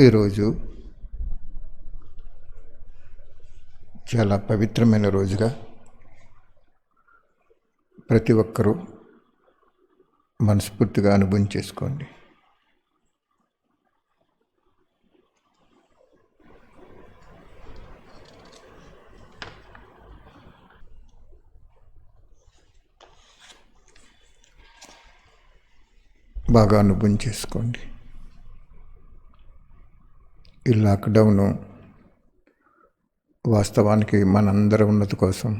ఈరోజు చాలా పవిత్రమైన రోజుగా ప్రతి ఒక్కరూ మనస్ఫూర్తిగా అనుభవం చేసుకోండి. బాగా అనుభవం చేసుకోండి. ఈ లాక్డౌను వాస్తవానికి మనందరి ఉన్నతి కోసం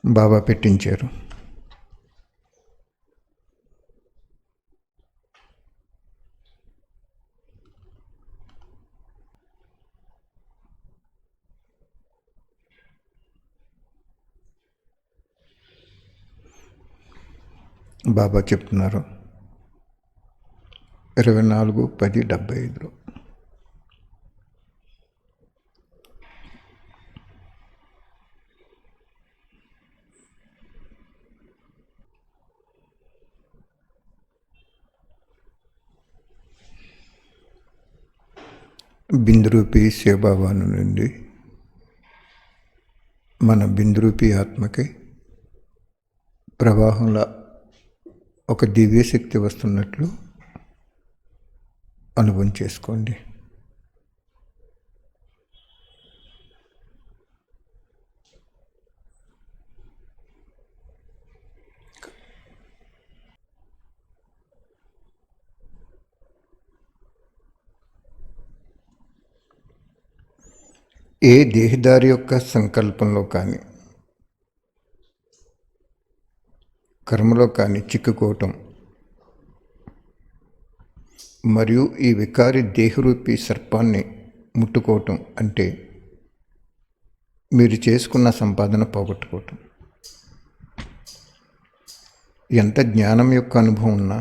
బాబా పెట్టించారు. బాబా చెప్తున్నారు 24/10/75లో బిందురూపి శివబాబాను నుండి మన బిందురూపి ఆత్మకి ప్రవాహంలో ఒక దివ్యశక్తి వస్తున్నట్లు అనుభవం చేసుకోండి. ఏ దేహదారి యొక్క సంకల్పంలో కానీ కర్మలో కానీ చిక్కుకోవటం మరియు ఈ వికారి దేహరూపి సర్పాన్ని ముట్టుకోవటం అంటే మీరు చేసుకున్న సంపాదన పోగొట్టుకోవటం. ఎంత జ్ఞానం యొక్క అనుభవం ఉన్నా,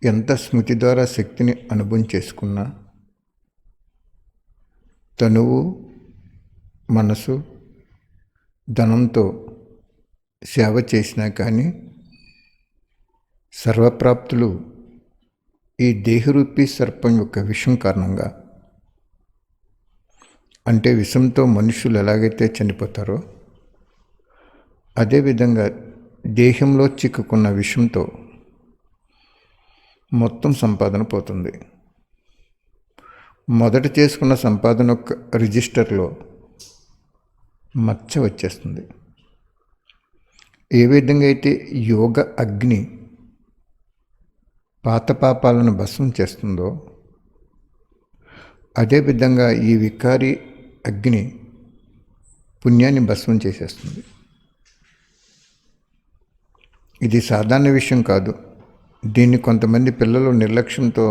ఎంత స్మృతి ద్వారా శక్తిని అనుభవం చేసుకున్నా, తనువు మనసు ధనంతో సేవ చేసినా కానీ సర్వప్రాప్తులు ఈ దేహరూపీ సర్పం యొక్క విషం కారణంగా, అంటే విషంతో మనుషులు ఎలాగైతే చనిపోతారో అదేవిధంగా దేహంలో చిక్కుకున్న విషంతో మొత్తం సంపాదన పోతుంది. మొదట చేసుకున్న సంపాదన యొక్క రిజిస్టర్లో మచ్చ వచ్చేస్తుంది. ఏ విధంగా అయితే యోగ అగ్ని పాత పాపాలను భస్మం చేస్తుందో అదేవిధంగా ఈ వికారి అగ్ని పుణ్యాన్ని భస్మం చేసేస్తుంది. ఇది సాధారణ విషయం కాదు. దీన్ని కొంతమంది పిల్లలు నిర్లక్ష్యంతో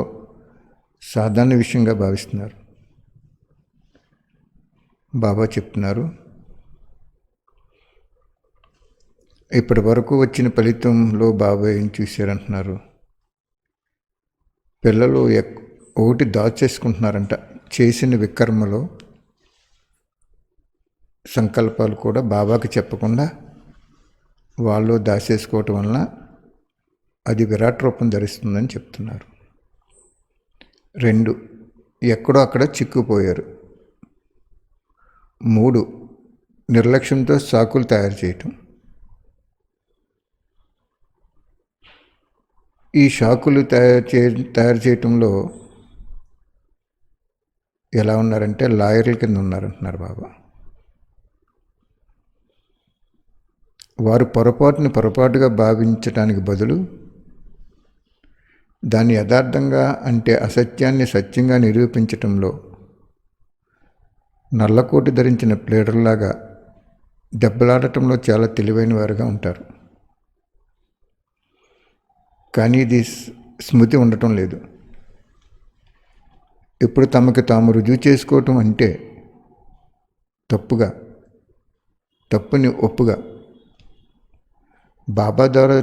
సాధారణ విషయంగా భావిస్తున్నారు. బాబా చెప్తున్నారు, ఇప్పటి వరకు వచ్చిన ఫలితంలో బాబా ఏం చూశారంటున్నారు. పిల్లలు ఒకటి దాచేసుకుంటున్నారంట. చేసిన వికర్మలో సంకల్పాలు కూడా బాబాకి చెప్పకుండా వాళ్ళు దాచేసుకోవటం వలన అది విరాట్ రూపం ధరిస్తుందని చెప్తున్నారు. 2, ఎక్కడో అక్కడ చిక్కుపోయారు. 3, నిర్లక్ష్యంతో సాకులు తయారు చేయటం. ఈ షాకులు తయారు చేయటంలో ఎలా ఉన్నారంటే లాయర్ల కింద ఉన్నారంటున్నారు బాబా. వారు పొరపాటుగా భావించటానికి బదులు దాన్ని యథార్థంగా, అంటే అసత్యాన్ని సత్యంగా నిరూపించటంలో నల్లకోటి ధరించిన ప్లేడర్లాగా దెబ్బలాడటంలో చాలా తెలివైన వారుగా ఉంటారు. కానీ ఇది స్మృతి ఉండటం లేదు. ఇప్పుడు తమకు తాము రుజువు చేసుకోవటం అంటే తప్పుని ఒప్పుగా బాబా ద్వారా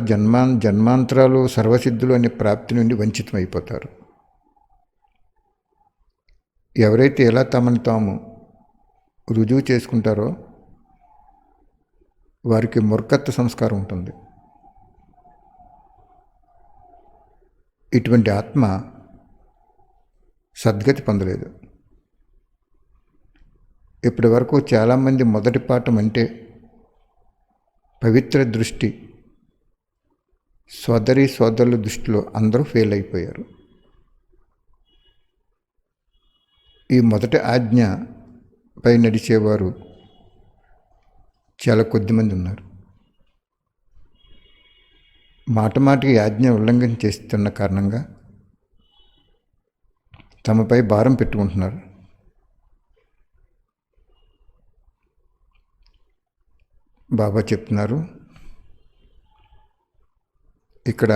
జన్మాంతరాలు సర్వసిద్ధులు అనే ప్రాప్తి నుండి వంచితం అయిపోతారు. ఎవరైతే ఎలా తమను తాము రుజువు చేసుకుంటారో వారికి మూర్ఖత్వ సంస్కారం ఉంటుంది. ఇటువంటి ఆత్మ సద్గతి పొందలేదు. ఇప్పటి వరకు చాలామంది మొదటి పాఠం అంటే పవిత్ర దృష్టి, సోదరి సోదరుల దృష్టిలో అందరూ ఫెయిల్ అయిపోయారు. ఈ మొదటి ఆజ్ఞపై నడిచేవారు చాలా కొద్దిమంది ఉన్నారు. మాటమాటికి ఆజ్ఞ ఉల్లంఘన చేస్తున్న కారణంగా తమపై భారం పెట్టుకుంటున్నారు. బాబా చెప్తున్నారు, ఇక్కడ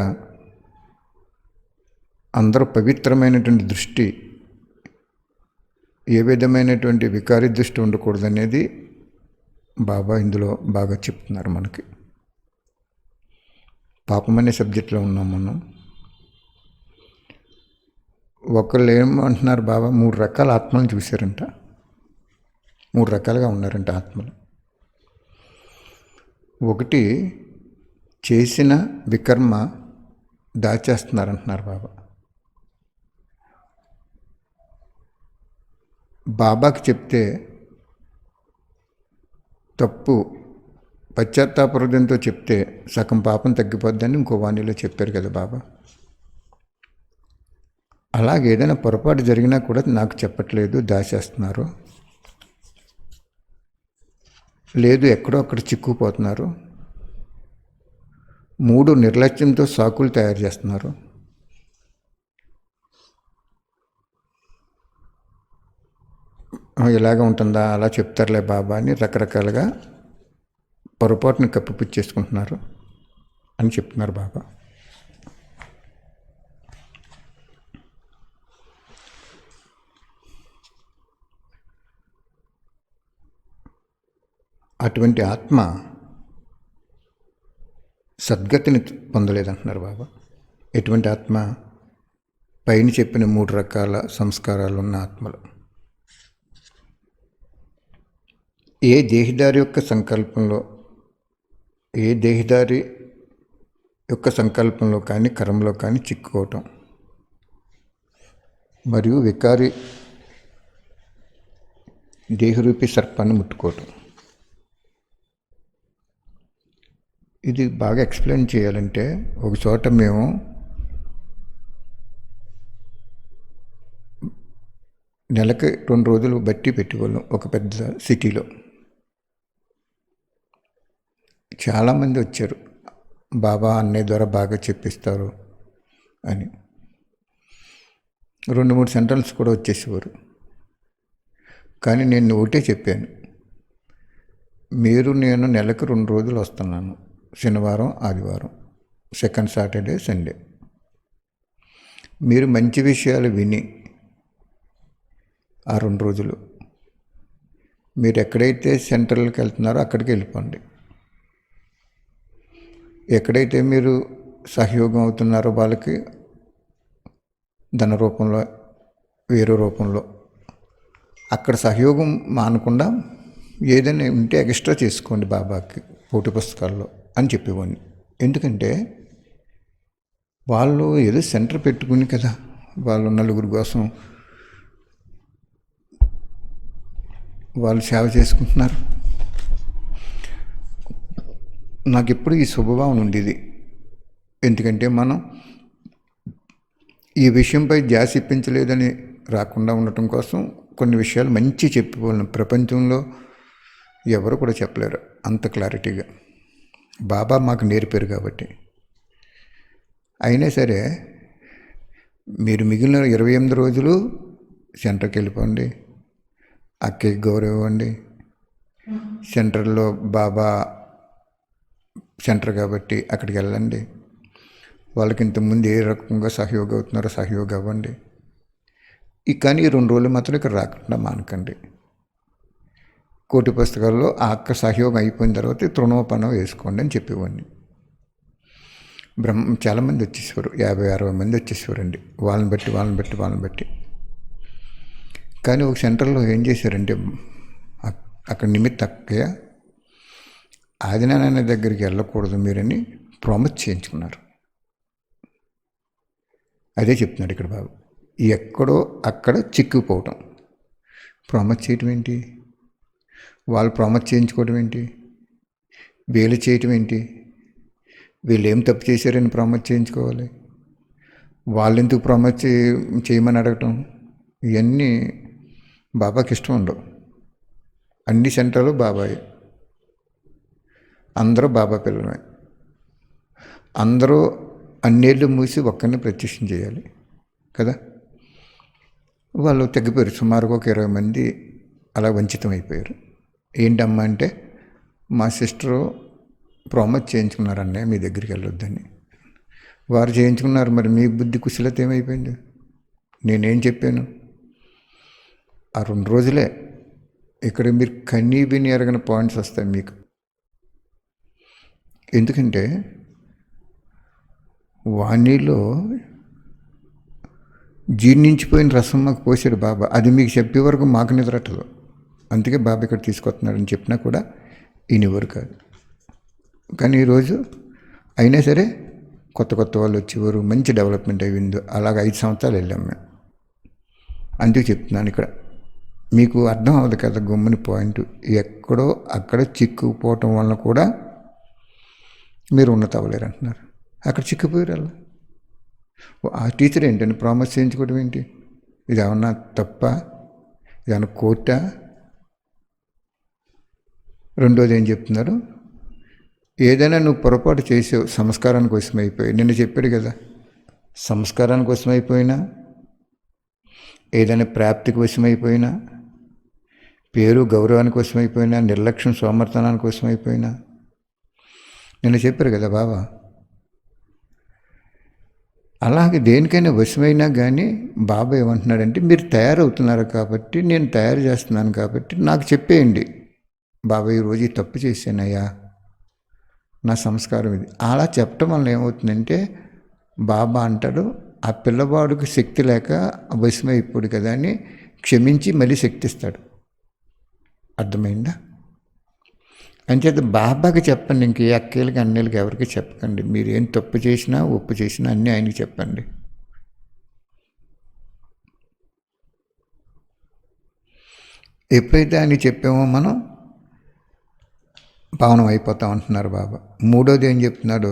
అందరూ పవిత్రమైనటువంటి దృష్టి, ఏ విధమైనటువంటి వికారి దృష్టి ఉండకూడదనేది బాబా ఇందులో బాగా చెప్తున్నారు. మనకి పాపం అనే సబ్జెక్ట్లో ఉన్నాం మనం. ఒకళ్ళు ఏమంటున్నారు, బాబా 3 రకాల ఆత్మలను చూశారంట. 3 రకాలుగా ఉన్నారంట ఆత్మలు. ఒకటి చేసిన వికర్మ దాచేస్తున్నారంటున్నారు బాబా. బాబాకి చెప్తే తప్పు పశ్చాత్తాప హృదయంతో చెప్తే సగం పాపం తగ్గిపోద్దని ఇంకో వాణిలో చెప్పారు కదా బాబా. అలాగే ఏదైనా పొరపాటు జరిగినా కూడా నాకు చెప్పట్లేదు, దాచేస్తున్నారు. లేదు ఎక్కడో అక్కడ చిక్కుపోతున్నారు. 3 నిర్లక్ష్యంతో సాకులు తయారు చేస్తున్నారు. ఇలాగ ఉంటుందా, అలా చెప్తారులే బాబా అని రకరకాలుగా పొరపాటుని కప్పిపుచ్చేసుకుంటున్నారు అని చెప్తున్నారు బాబా. అటువంటి ఆత్మ సద్గతిని పొందలేదంటున్నారు బాబా. ఎటువంటి ఆత్మ? పైన చెప్పిన 3 రకాల సంస్కారాలు ఉన్న ఆత్మలు. ఏ దేహిదారి యొక్క సంకల్పంలో కానీ కర్మలో కానీ చిక్కుకోవటం, మరియు వికారి దేహరూపి సర్పాన్ని ముట్టుకోవటం. ఇది బాగా ఎక్స్ప్లెయిన్ చేయాలంటే, ఒక చోట మేము నెలకి 2 రోజులు బట్టి పెట్టుకోలేం ఒక పెద్ద సిటీలో. చాలామంది వచ్చారు, బాబా అన్నయ్య ద్వారా బాగా చెప్పిస్తారు అని. 2-3 సెంటర్స్ కూడా వచ్చేసేవారు. కానీ నేను ఒకటే చెప్పాను, నేను నెలకు 2 రోజులు వస్తున్నాను, శనివారం ఆదివారం, సెకండ్ సాటర్డే సండే. మీరు మంచి విషయాలు విని ఆ 2 రోజులు మీరు ఎక్కడైతే సెంటర్లకు వెళ్తున్నారో అక్కడికి వెళ్ళిపోండి. ఎక్కడైతే మీరు సహయోగం అవుతున్నారో వాళ్ళకి ధన రూపంలో, వేరే రూపంలో, అక్కడ సహయోగం మానకుండా ఏదైనా ఉంటే ఎక్స్ట్రా చేసుకోండి బాబాకి పోటీ పుస్తకాల్లో అని చెప్పేవాడిని. ఎందుకంటే వాళ్ళు ఏదో సెంటర్ పెట్టుకుని కదా, వాళ్ళు నలుగురి కోసం వాళ్ళు సేవ చేసుకుంటున్నారు. నాకు ఎప్పుడు ఈ శుభభావన ఉండేది. ఎందుకంటే మనం ఈ విషయంపై ధ్యాస ఇప్పించలేదని రాకుండా ఉండటం కోసం కొన్ని విషయాలు మంచి చెప్పిపోలేం. ప్రపంచంలో ఎవరు కూడా చెప్పలేరు అంత క్లారిటీగా. బాబా మాకు నేర్పారు కాబట్టి. అయినా సరే మీరు మిగిలిన 28 రోజులు సెంటర్కి వెళ్ళిపోండి, అక్కకి గౌరవం ఇవ్వండి. సెంటర్లో బాబా సెంటర్ కాబట్టి అక్కడికి వెళ్ళండి. వాళ్ళకి ఇంతకుముందు ఏ రకంగా సహయోగం అవుతున్నారో సహయోగం అవ్వండి. కానీ 2 రోజులు మాత్రం ఇక్కడ రాకుండా మానకండి. కోటి పుస్తకాల్లో ఆ అక్క సహయోగం అయిపోయిన తర్వాత తృణోపనం వేసుకోండి అని చెప్పేవాడిని. చాలామంది వచ్చేసేవారు, 50-60 మంది వచ్చేసేవారండి, వాళ్ళని బట్టి. కానీ ఒక సెంటర్లో ఏం చేశారంటే, అక్కడ నిమిత్త అక్కయ్య ఆదినారాయణ దగ్గరికి వెళ్ళకూడదు మీరని ప్రామిస్ చేయించుకున్నారు. అదే చెప్తున్నాడు ఇక్కడ బాబు. ఎక్కడో అక్కడ చిక్కుపోవటం. ప్రామిస్ చేయటం ఏంటి? వాళ్ళు ప్రామిస్ చేయించుకోవడం ఏంటి? వీళ్ళు చేయటం ఏంటి? వీళ్ళు ఏం తప్పు చేశారని ప్రామిస్ చేయించుకోవాలి? వాళ్ళు ఎందుకు ప్రామిస్ చేయమని అడగటం? ఇవన్నీ బాబాకి ఇష్టం ఉండవు. అన్ని సెంటర్లు బాబాయ్, అందరూ బాబా పిల్లలమే. అందరూ అన్నేళ్ళు మూసి ఒక్కరిని ప్రత్యక్షం చేయాలి కదా. వాళ్ళు తగ్గిపోయారు, సుమారుగా ఒక 20 మంది అలా వంచితం అయిపోయారు. ఏంటమ్మా అంటే, మా సిస్టరు ప్రామిస్ చేయించుకున్నారు అన్నయ్య మీ దగ్గరికి వెళ్ళొద్దని. వారు చేయించుకున్నారు, మరి మీ బుద్ధి కుశలత ఏమైపోయింది? నేనేం చెప్పాను? ఆ 2 రోజులే ఇక్కడ మీరు కన్నీ విని ఎరగని పాయింట్స్ వస్తాయి మీకు. ఎందుకంటే వాణిలో జీర్ణించిపోయిన రసం మాకు పోసాడు బాబా. అది మీకు చెప్పే వరకు మాకు నిద్రట్టదు. అందుకే బాబా ఇక్కడ తీసుకొస్తున్నాడని చెప్పినా కూడా ఈయనెవరు కాదు. కానీ ఈరోజు అయినా సరే కొత్త కొత్త వాళ్ళు వచ్చేవారు, మంచి డెవలప్మెంట్ అయ్యింది. అలాగ 5 సంవత్సరాలు వెళ్ళాం మేము. అందుకే చెప్తున్నాను ఇక్కడ మీకు అర్థం అవ్వదు కదా గమ్ముని పాయింట్. ఎక్కడో అక్కడ చిక్కుపోవటం వలన కూడా మీరు ఉన్నత అవ్వలేరు అంటున్నారు. అక్కడ చిక్కుపోయారు అలా. ఆ టీచర్ ఏంటండి ప్రామిస్ చేయించుకోవడం ఏంటి? ఇది ఏమన్నా తప్ప? ఇది ఏమన్నా కోర్టా? రెండోది ఏం చెప్తున్నారు? ఏదైనా నువ్వు పొరపాటు చేసావు, సంస్కారానికి కోసం అయిపోయి, నిన్న చెప్పాడు కదా, సంస్కారానికి కోసం అయిపోయినా, ఏదైనా ప్రాప్తికి వశమైపోయినా, పేరు గౌరవానికి వశమైపోయినా, నిర్లక్ష్యం సోమర్థనానికి వశమైపోయినా, నిన్న చెప్పారు కదా బాబా. అలాగే దేనికైనా వశమైనా కానీ బాబా ఏమంటున్నాడంటే, మీరు తయారవుతున్నారు కాబట్టి, నేను తయారు చేస్తున్నాను కాబట్టి నాకు చెప్పేయండి, బాబా ఈరోజు ఈ తప్పు చేశానయ్యా, నా సంస్కారం ఇది. అలా చెప్పటం వల్ల ఏమవుతుందంటే, బాబా అంటాడు ఆ పిల్లవాడికి శక్తి లేక వశమైపోడు కదా అని క్షమించి మళ్ళీ శక్తి ఇస్తాడు. అర్థమైందా? అంచేత బాబాకి చెప్పండి, ఇంక ఏ అక్కలకి అన్నీలకి ఎవరికి చెప్పకండి. మీరు ఏం తప్పు చేసినా ఒప్పు చేసినా అన్నీ ఆయనకి చెప్పండి. ఎప్పుడైతే ఆయన చెప్పామో మనం పావనం అయిపోతాం అంటున్నారు బాబా. మూడోది ఏం చెప్తున్నాడు?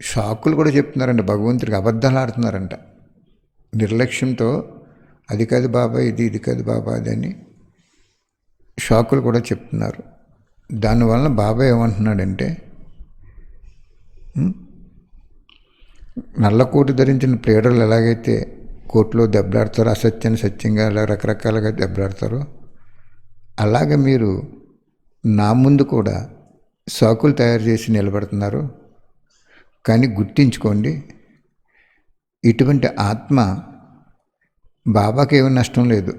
షాకులు కూడా చెప్తున్నారంట, భగవంతుడికి అబద్ధాలు ఆడుతున్నారంట నిర్లక్ష్యంతో. అది కాదు బాబా ఇది, ఇది కాదు బాబా అది అని షాకులు కూడా చెప్తున్నారు. దానివల్ల బాబా ఏమంటున్నాడంటే, నల్లకోటు ధరించిన ప్లేడర్లు ఎలాగైతే కోర్టులో దెబ్బలాడతారో, అసత్యాన్ని సత్యంగా అలా రకరకాలుగా దెబ్బలాడతారో, అలాగే మీరు నా ముందు కూడా సాకులు తయారు చేసి నిలబడుతున్నారు. కానీ గుర్తించుకోండి, ఇటువంటి ఆత్మ బాబాకి ఏమి నష్టం లేదు,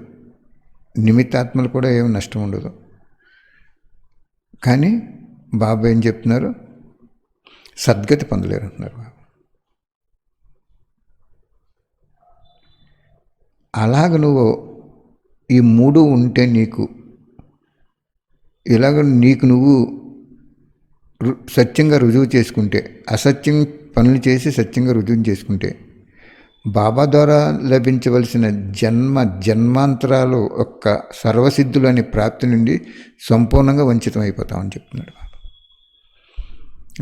నిమిత్తాత్మలు కూడా ఏమి నష్టం ఉండదు. కానీ బాబా ఏం చెప్తున్నారు? సద్గతి పొందలేరు అంటున్నారు బాబా. అలాగ నువ్వు ఈ 3 ఉంటే నీకు ఇలాగ నీకు నువ్వు సత్యంగా రుజువు చేసుకుంటే, అసత్యం పనులు చేసి సత్యంగా రుజువు చేసుకుంటే, బాబా ద్వారా లభించవలసిన జన్మాంతరాలు యొక్క సర్వసిద్ధులు అనే ప్రాప్తి నుండి సంపూర్ణంగా వంచితం అయిపోతామని చెప్తున్నాడు బాబా.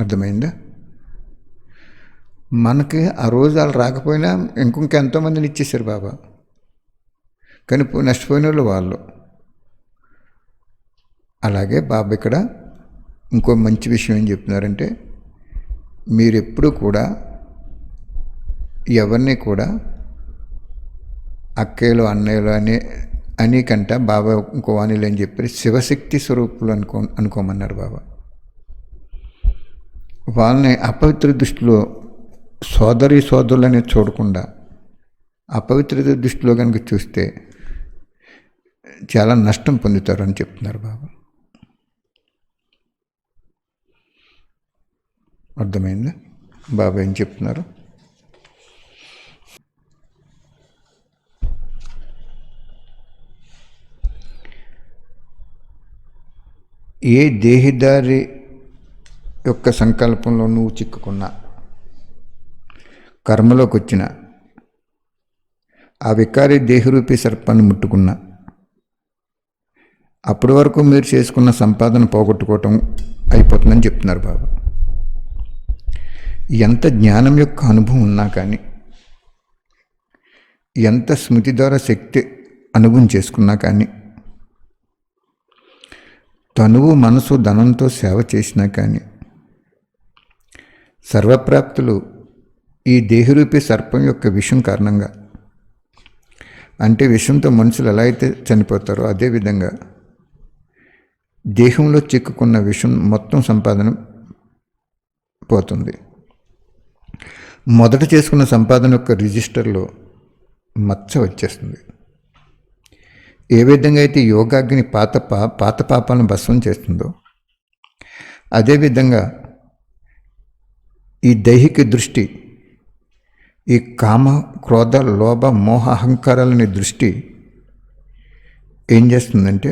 అర్థమైందా? మనకి ఆ రోజు వాళ్ళు రాకపోయినా ఎంతోమందిని ఇచ్చేశారు బాబా. కానీ నష్టపోయిన వాళ్ళు. అలాగే బాబా ఇక్కడ ఇంకో మంచి విషయం ఏం చెప్తున్నారంటే, మీరెప్పుడు కూడా ఎవరిని కూడా అక్కయ్యలు అన్నయ్యలు అని కంట బాబా ఇంకో వాణిలు అని చెప్పి శివశక్తి స్వరూపులు అనుకోమన్నారు బాబా. వాళ్ళని అపవిత్ర దృష్టిలో సోదరులని చూడకుండా అపవిత్ర దృష్టిలో కనుక చూస్తే చాలా నష్టం పొందుతారు అని చెప్తున్నారు బాబా. అర్థమైందా బాబా ఏం చెప్తున్నారు? ఏ దేహిదారి యొక్క సంకల్పంలో నువ్వు చిక్కుకున్నా, కర్మలోకి వచ్చిన ఆ వికారి దేహరూపి సర్పాన్ని ముట్టుకున్న అప్పటి వరకు మీరు చేసుకున్న సంపాదన పోగొట్టుకోవటం అయిపోతుందని చెప్తున్నారు బాబా. ఎంత జ్ఞానం యొక్క అనుభవం ఉన్నా కానీ, ఎంత స్మృతి ద్వారా శక్తి అనుభవం చేసుకున్నా కానీ, తనువు మనసు ధనంతో సేవ చేసినా కానీ, సర్వప్రాప్తులు ఈ దేహరూపి సర్పం యొక్క విషం కారణంగా, అంటే విషంతో మనుషులు ఎలా అయితే చనిపోతారో అదేవిధంగా దేహంలో చిక్కుకున్న విషం మొత్తం సంపాదన పోతుంది. మొదట చేసుకున్న సంపాదన యొక్క రిజిస్టర్లో మచ్చ వచ్చేస్తుంది. ఏ విధంగా అయితే యోగాగ్ని పాత పాపాలను భస్మం చేస్తుందో, అదేవిధంగా ఈ దైహిక దృష్టి, ఈ కామ క్రోధ లోభ మోహ అహంకారాలని దృష్టి ఏం చేస్తుందంటే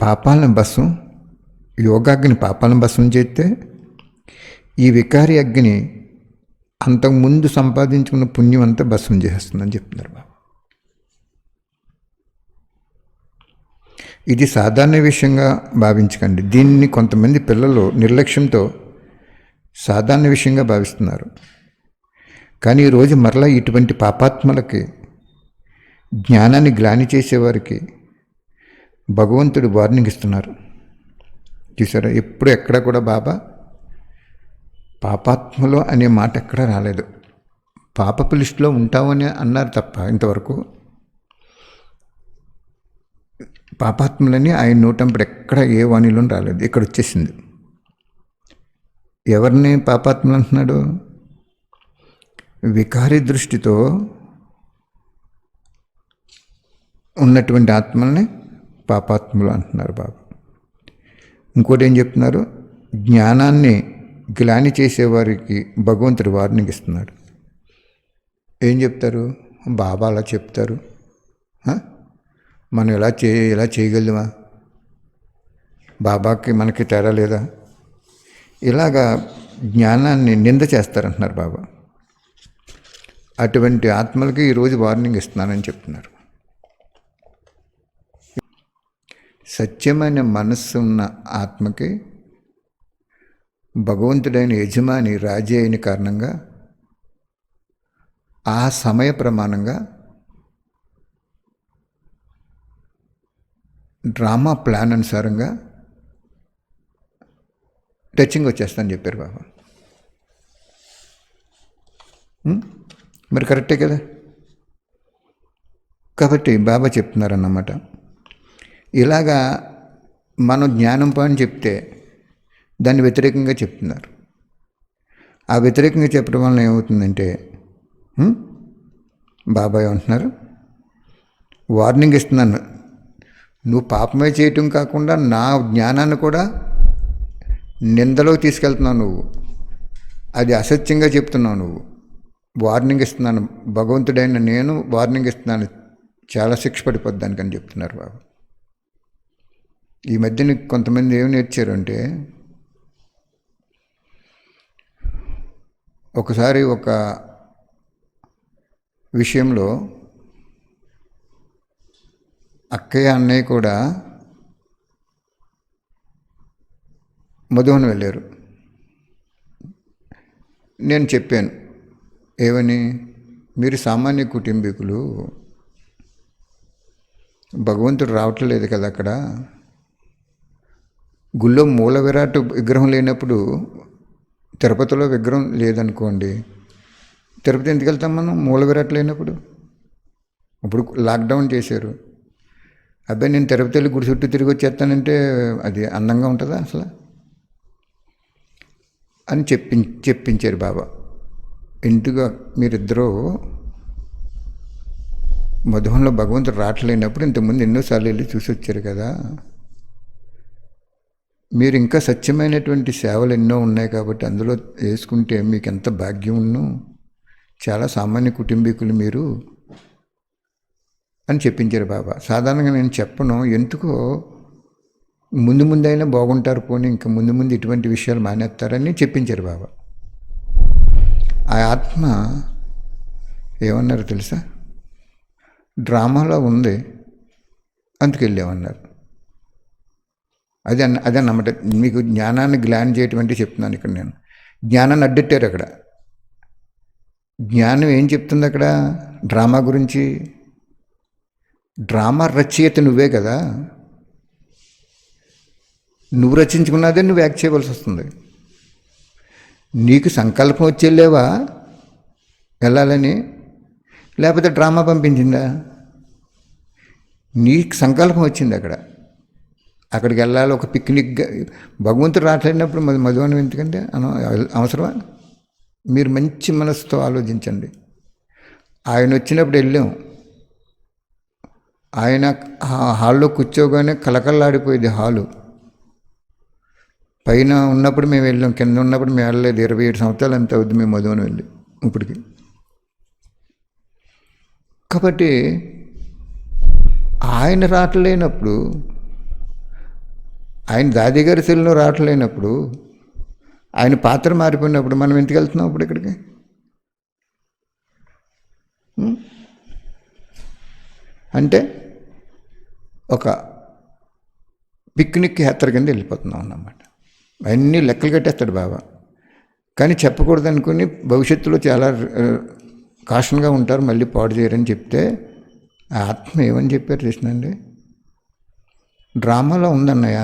పాపాలను భస్మం, యోగాగ్ని పాపాలను భస్మం చేస్తే ఈ వికారి అగ్ని అంతకుముందు సంపాదించుకున్న పుణ్యం అంతా భస్మం చేస్తుందని చెప్తున్నారు బాబు. ఇది సాధారణ విషయంగా భావించకండి. దీన్ని కొంతమంది పిల్లలు నిర్లక్ష్యంతో సాధారణ విషయంగా భావిస్తున్నారు. కానీ ఈరోజు మరలా ఇటువంటి పాపాత్మలకి, జ్ఞానాన్ని గ్లాని చేసేవారికి భగవంతుడు వార్నింగ్ ఇస్తున్నారు. చూసారా, ఎప్పుడు ఎక్కడ కూడా బాబా పాపాత్మలు అనే మాట ఎక్కడా రాలేదు. పాపపు లిస్టులో ఉంటామని అన్నారు తప్ప ఇంతవరకు పాపాత్ములని ఆయన నోటంపడి ఎక్కడ ఏ వాణిలో రాలేదు. ఇక్కడ వచ్చేసింది. ఎవరిని పాపాత్ములు అంటున్నాడు? వికారి దృష్టితో ఉన్నటువంటి ఆత్మల్ని పాపాత్ములు అంటున్నారు బాబు. ఇంకోటి ఏం చెప్తున్నారు? జ్ఞానాన్ని గ్లాని చేసేవారికి భగవంతుడు వార్నింగ్ ఇస్తున్నాడు. ఏం చెప్తారు? బాబా అలా చెప్తారు, మనం ఎలా చేయగలమా? బాబాకి మనకి తేడా లేదా? ఇలాగా జ్ఞానాన్ని నింద చేస్తారంటున్నారు బాబా. అటువంటి ఆత్మలకి ఈరోజు వార్నింగ్ ఇస్తున్నానని చెప్తున్నారు. సత్యమైన మనస్సు ఉన్న ఆత్మకి భగవంతుడైన యజమాని రాజీ అయిన కారణంగా ఆ సమయ ప్రమాణంగా డ్రామా ప్లాన్ అనుసారంగా టచింగ్ వచ్చేస్తానని చెప్పారు బాబా. మరి కరెక్టే కదా. కాబట్టి బాబా చెప్తున్నారన్నమాట, ఇలాగా మనం జ్ఞానం పని చెప్తే దాన్ని వ్యతిరేకంగా చెప్తున్నారు. ఆ వ్యతిరేకంగా చెప్పడం వలన ఏమవుతుందంటే బాబాయ్ అంటున్నారు, వార్నింగ్ ఇస్తున్నాను, నువ్వు పాపమే చేయటం కాకుండా నా జ్ఞానాన్ని కూడా నిందలో తీసుకెళ్తున్నావు, నువ్వు అది అసత్యంగా చెప్తున్నావు, నువ్వు వార్నింగ్ ఇస్తున్నాను, భగవంతుడైన నేను వార్నింగ్ ఇస్తున్నాను, చాలా శిక్ష పడిపోద్ది దానికని చెప్తున్నారు బాబు. ఈ మధ్యన కొంతమంది ఏమి నేర్చారు అంటే, ఒకసారి ఒక విషయంలో అక్కయ్య అన్నయ్య కూడా మధువనం వెళ్ళారు. నేను చెప్పాను ఏమని, మీరు సామాన్య కుటుంబీకులు, భగవంతుడు రావట్లేదు కదా అక్కడ, గుళ్ళో మూల విరాట్ విగ్రహం లేనప్పుడు తిరుపతిలో విగ్రహం లేదనుకోండి, తిరుపతి ఎందుకు వెళ్తాం మనం మూల విరాట్ లేనప్పుడు? ఇప్పుడు లాక్డౌన్ చేశారు, అబ్బాయి నేను తిరుపతి వెళ్ళి గుడి చుట్టూ తిరిగి వచ్చేస్తానంటే అది అందంగా ఉంటుందా అసలు అని చెప్పించారు బాబా. ఎందుకు మీరిద్దరూ మధువనంలో భగవంతుడు రావట్లేనప్పుడు ఇంతకుముందు ఎన్నోసార్లు వెళ్ళి చూసి వచ్చారు కదా, మీరు ఇంకా సత్యమైనటువంటి సేవలు ఎన్నో ఉన్నాయి కాబట్టి అందులో వేసుకుంటే మీకు ఎంత భాగ్యం ఉన్నో, చాలా సామాన్య కుటుంబీకులు మీరు అని చెప్పించారు బాబా. సాధారణంగా నేను చెప్పను, ఎందుకో ముందు ముందైనా బాగుంటారు, పోనీ ఇంకా ముందు ఇటువంటి విషయాలు మానేస్తారని చెప్పించారు బాబా. ఆ ఆత్మ ఏమన్నారు తెలుసా? డ్రామాలో ఉంది, అందుకెళ్ళామన్నారు. అదే అన్నమాట. మీకు జ్ఞానాన్ని గ్లాన్ చేయటం అంటే చెప్తున్నాను ఇక్కడ నేను. జ్ఞానాన్ని అడ్డెట్టారు అక్కడ. జ్ఞానం ఏం చెప్తుంది అక్కడ? డ్రామా గురించి. డ్రామా రచయిత నువ్వే కదా, నువ్వు రచించుకున్నదే నువ్వు యాక్ట్ చేయవలసి వస్తుంది. నీకు సంకల్పం వచ్చి వెళ్ళేవా వెళ్ళాలని, లేకపోతే డ్రామా పంపించిందా? నీకు సంకల్పం వచ్చింది అక్కడికి వెళ్ళాలి, ఒక పిక్నిక్గా. భగవంతుడు రాట్లేనప్పుడు మధువనం ఎందుకంటే అవసరమా? మీరు మంచి మనసుతో ఆలోచించండి. ఆయన వచ్చినప్పుడు వెళ్ళాం, ఆయన హాల్లో కూర్చోగానే కలకల్లాడిపోయేది హాలు. పైన ఉన్నప్పుడు మేము వెళ్ళాం, కింద ఉన్నప్పుడు మేము వెళ్ళలేదు. 27 సంవత్సరాలు ఎంత అవుద్ది మేము మధువనం వెళ్ళి ఇప్పటికి. కాబట్టి ఆయన రావట్లేనప్పుడు, ఆయన దాదిగారి సెల్లో రావట్లేనప్పుడు, ఆయన పాత్ర మారిపోయినప్పుడు మనం ఎందుకు వెళ్తున్నాం ఇప్పుడు ఇక్కడికి? అంటే ఒక పిక్నిక్ యాత్ర కింద వెళ్ళిపోతున్నాం అన్నమాట. అన్నీ లెక్కలు కట్టేస్తాడు బాబా. కానీ చెప్పకూడదు అనుకుని భవిష్యత్తులో చాలా కాషన్గా ఉంటారు, మళ్ళీ పాడు చేయరని చెప్తే ఆ ఆత్మ ఏమని చెప్పారు చూసినండి? డ్రామాలో ఉందన్నయ్య,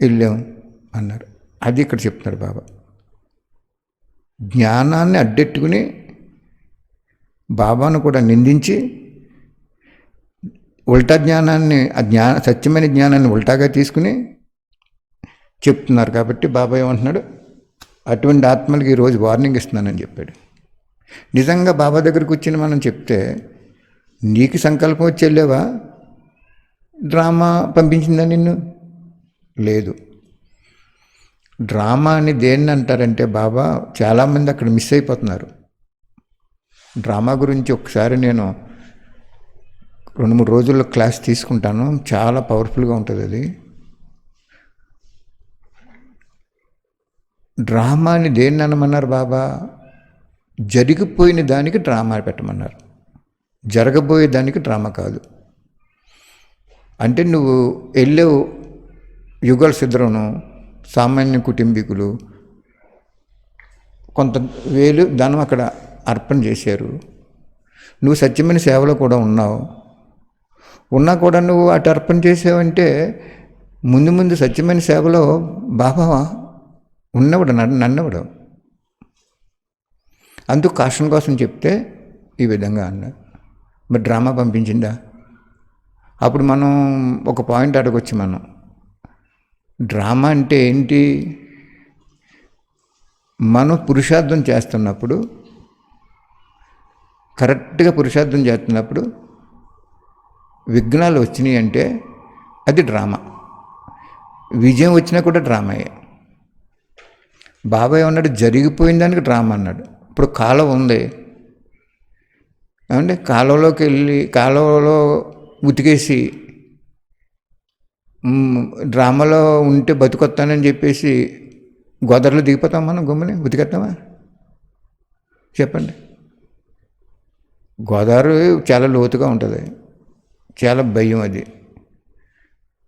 వెళ్ళాం అన్నారు. అది ఇక్కడ చెప్తున్నారు బాబా. జ్ఞానాన్ని అడ్డెట్టుకుని బాబాను కూడా నిందించి ఉల్టా జ్ఞానాన్ని, సత్యమైన జ్ఞానాన్ని ఉల్టాగా తీసుకుని చెప్తున్నారు. కాబట్టి బాబా ఏమంటున్నాడు? అటువంటి ఆత్మలకి ఈరోజు వార్నింగ్ ఇస్తున్నానని చెప్పాడు. నిజంగా బాబా దగ్గరికి వచ్చిన మనం చెప్తే, నీకు సంకల్పం వచ్చి వెళ్ళావా? డ్రామా పంపించిందా నిన్ను? లేదు. డ్రామా అని దేన్ని అంటారంటే బాబా, చాలామంది అక్కడ మిస్ అయిపోతున్నారు. డ్రామా గురించి ఒకసారి నేను 2-3 రోజుల్లో క్లాస్ తీసుకుంటాను, చాలా పవర్ఫుల్గా ఉంటుంది అది. డ్రామాని దేన్ని అనమన్నారు బాబా? జరిగిపోయిన దానికి డ్రామా పెట్టమన్నారు, జరగబోయే దానికి డ్రామా కాదు. అంటే నువ్వు వెళ్ళావు, యుగల సిద్ధులను, సామాన్య కుటుంబీకులు కొంత వేలు ధనం అక్కడ అర్పణ చేశారు. నువ్వు సత్యమైన సేవలో కూడా ఉన్నా కూడా నువ్వు అటు అర్పణ చేసావంటే ముందు సత్యమైన సేవలో బాబా ఉన్నవాడు, నన్నవాడు. అందుకు కాషన్ కోసం చెప్తే ఈ విధంగా అన్నాడు. మరి డ్రామా పంపించిందా? అప్పుడు మనం ఒక పాయింట్ అడగొచ్చు, మనం డ్రామా అంటే ఏంటి? మనం పురుషార్థం చేస్తున్నప్పుడు, కరెక్ట్గా పురుషార్థం చేస్తున్నప్పుడు విఘ్నాలు వచ్చినాయి అంటే అది డ్రామా. విజయం వచ్చినా కూడా డ్రామాయే. బాబాయ్ అన్నాడు జరిగిపోయిన దానికి డ్రామా అన్నాడు. ఇప్పుడు కాలువ ఉంది ఏమంటే, కాలువలోకి వెళ్ళి కాలువలో ఉతికేసి డ్రామాలో ఉంటే బతుకొస్తానని చెప్పేసి గోదావరిలో దిగిపోతాం మనం, గుమ్మని ఉతికేస్తామా? చెప్పండి. గోదావరి చాలా లోతుగా ఉంటుంది, చాలా భయం అది.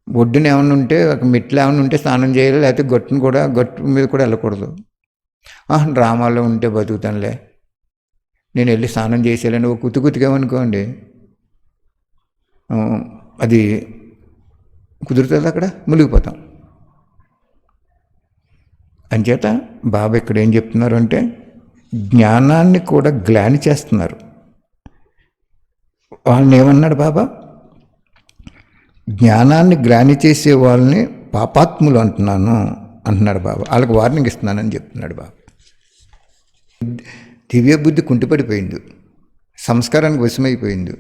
ఒడ్డున ఏమైనా ఉంటే, ఒక మెట్లు ఏమైనా ఉంటే స్నానం చేయాలి, లేకపోతే గట్టు మీద కూడా వెళ్ళకూడదు. డ్రామాలో ఉంటే బతుకుతానులే, నేను వెళ్ళి స్నానం చేసేయాలని ఒక కుతికేమనుకోండి, అది కుదురుతుంది, అక్కడ మునిగిపోతాం. అంచేత బాబా ఇక్కడ ఏం చెప్తున్నారు అంటే, జ్ఞానాన్ని కూడా గ్లాని చేస్తున్నారు. వాళ్ళని ఏమన్నాడు బాబా? జ్ఞానాన్ని గ్లాని చేసే వాళ్ళని పాపాత్ములు అంటున్నాడు బాబా. వాళ్ళకి వార్నింగ్ ఇస్తున్నానని చెప్తున్నాడు బాబా. దివ్య బుద్ధి కుంటిపడిపోయింది, సంస్కారానికి వశమైపోయింది,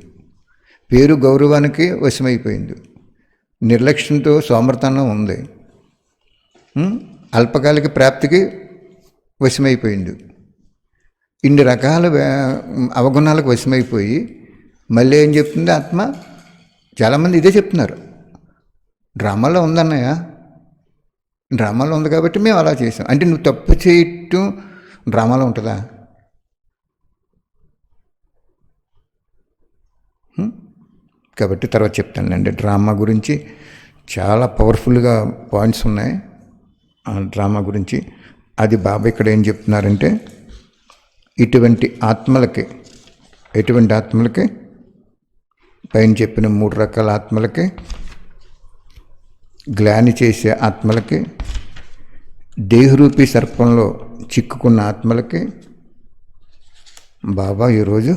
పేరు గౌరవానికి వశమైపోయింది, నిర్లక్ష్యంతో సోమర్తనం ఉంది, అల్పకాలిక ప్రాప్తికి వశమైపోయింది, ఇన్ని రకాల అవగుణాలకు వశమైపోయి మళ్ళీ ఏం చెప్తుంది ఆత్మ? చాలామంది ఇదే చెప్తున్నారు, డ్రామాలో ఉందన్నయ్య, డ్రామాలో ఉంది కాబట్టి మేము అలా చేసాం. అంటే నువ్వు తప్పు చేయటం డ్రామాలో ఉంటుందా? కాబట్టి తర్వాత చెప్తానులేండి. డ్రామా గురించి చాలా పవర్ఫుల్గా పాయింట్స్ ఉన్నాయి ఆ డ్రామా గురించి. అది బాబా ఇక్కడ ఏం చెప్తున్నారంటే, ఎటువంటి ఆత్మలకి పైన చెప్పిన 3 రకాల ఆత్మలకి, గ్లాని చేసే ఆత్మలకి, దేహరూపీ సర్పంలో చిక్కుకున్న ఆత్మలకి బాబా ఈరోజు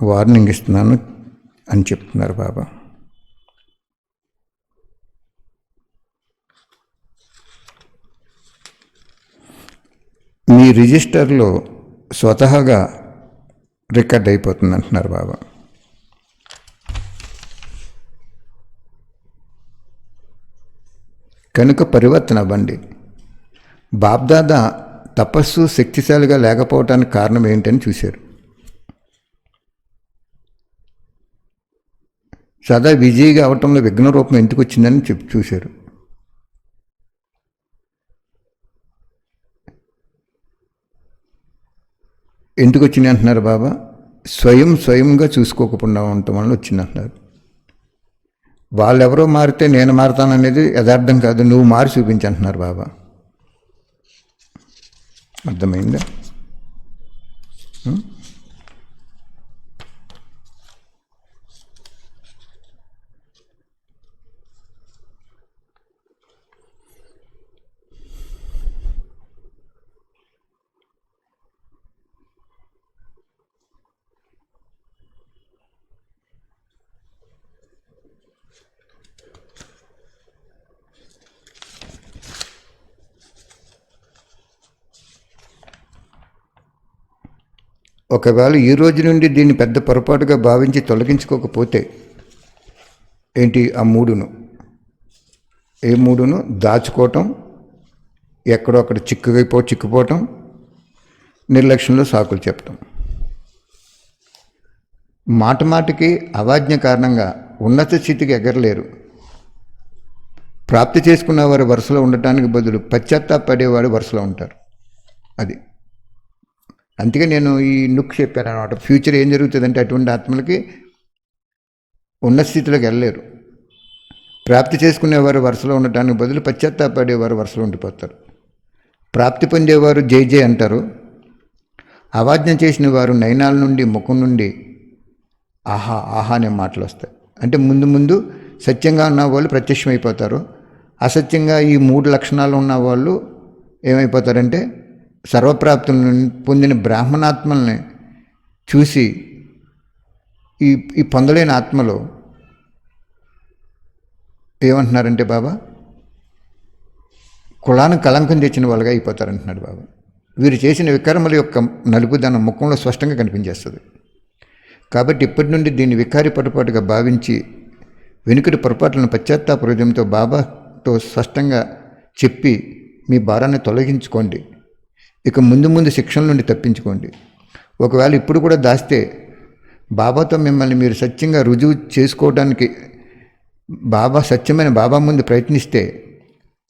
వార్నింగ్ ఇస్తున్నాను అని చెప్తున్నారు బాబా. మీ రిజిస్టర్లో స్వతహాగా రికార్డ్ అయిపోతుంది అంటున్నారు బాబా. కనుక పరివర్తన అవ్వండి. బాబ్దాదా తపస్సు శక్తిశాలిగా లేకపోవటానికి కారణం ఏంటని చూశారు. సదా విజయిగా అవటంలో విఘ్న రూపం ఎందుకు వచ్చిందని చూశారు. ఎందుకు వచ్చింది అంటున్నారు బాబా? స్వయంగా చూసుకోకుండా ఉండటం వల్ల వచ్చింది అంటున్నారు. వాళ్ళెవరో మారితే నేను మారుతాననేది యథార్థం కాదు, నువ్వు మారి చూపించి అంటున్నారు బాబా. అర్థమైందా? ఒకవేళ ఈ రోజు నుండి దీన్ని పెద్ద పొరపాటుగా భావించి తొలగించుకోకపోతే ఏంటి ఆ 3ను? ఏ 3ను? దాచుకోవటం, ఎక్కడో అక్కడ చిక్కుపోవటం, నిర్లక్ష్యంలో సాకులు చెప్పటం. మాటికి అవాజ్ఞ కారణంగా ఉన్నత స్థితికి ఎగరలేరు. ప్రాప్తి చేసుకున్న వారి వరుసలో ఉండటానికి బదులు పశ్చాత్తాపడేవాడు వరుసలో ఉంటారు. అది అందుకే నేను ఈ నుక్ చెప్పాను అనమాట. ఫ్యూచర్ ఏం జరుగుతుందంటే అటువంటి ఆత్మలకి ఉన్నత స్థితిలోకి వెళ్ళలేరు. ప్రాప్తి చేసుకునేవారు వరుసలో ఉండటానికి బదులు పశ్చాత్తాపడేవారు వరుసలో ఉండిపోతారు. ప్రాప్తి పొందేవారు జై అంటారు. అవాజ్ఞ చేసిన వారు నయనాల నుండి, ముఖం నుండి ఆహా అనే మాటలు వస్తాయి. అంటే ముందు సత్యంగా ఉన్న వాళ్ళు ప్రత్యక్షమైపోతారు. అసత్యంగా ఈ 3 లక్షణాలు ఉన్న వాళ్ళు ఏమైపోతారంటే సర్వప్రాప్తులను పొందిన బ్రాహ్మణాత్మల్ని చూసి ఈ పొందలేని ఆత్మలో ఏమంటున్నారంటే బాబా, కులానికి కలంకం తెచ్చిన వాళ్ళుగా అయిపోతారంటున్నాడు బాబా. వీరు చేసిన వికారముల యొక్క నలుపుదనం ముఖంలో స్పష్టంగా కనిపించేస్తుంది. కాబట్టి ఇప్పటి నుండి దీన్ని వికారి పొరపాటుగా భావించి వెనుకటి పొరపాట్లను పశ్చాత్తాప హృదయంతో బాబాతో స్పష్టంగా చెప్పి మీ భారాన్ని తొలగించుకోండి. ఇక ముందు శిక్షణ నుండి తప్పించుకోండి. ఒకవేళ ఇప్పుడు కూడా దాస్తే బాబాతో మిమ్మల్ని మీరు సత్యంగా రుజువు చేసుకోవడానికి సత్యమైన బాబా ముందు ప్రయత్నిస్తే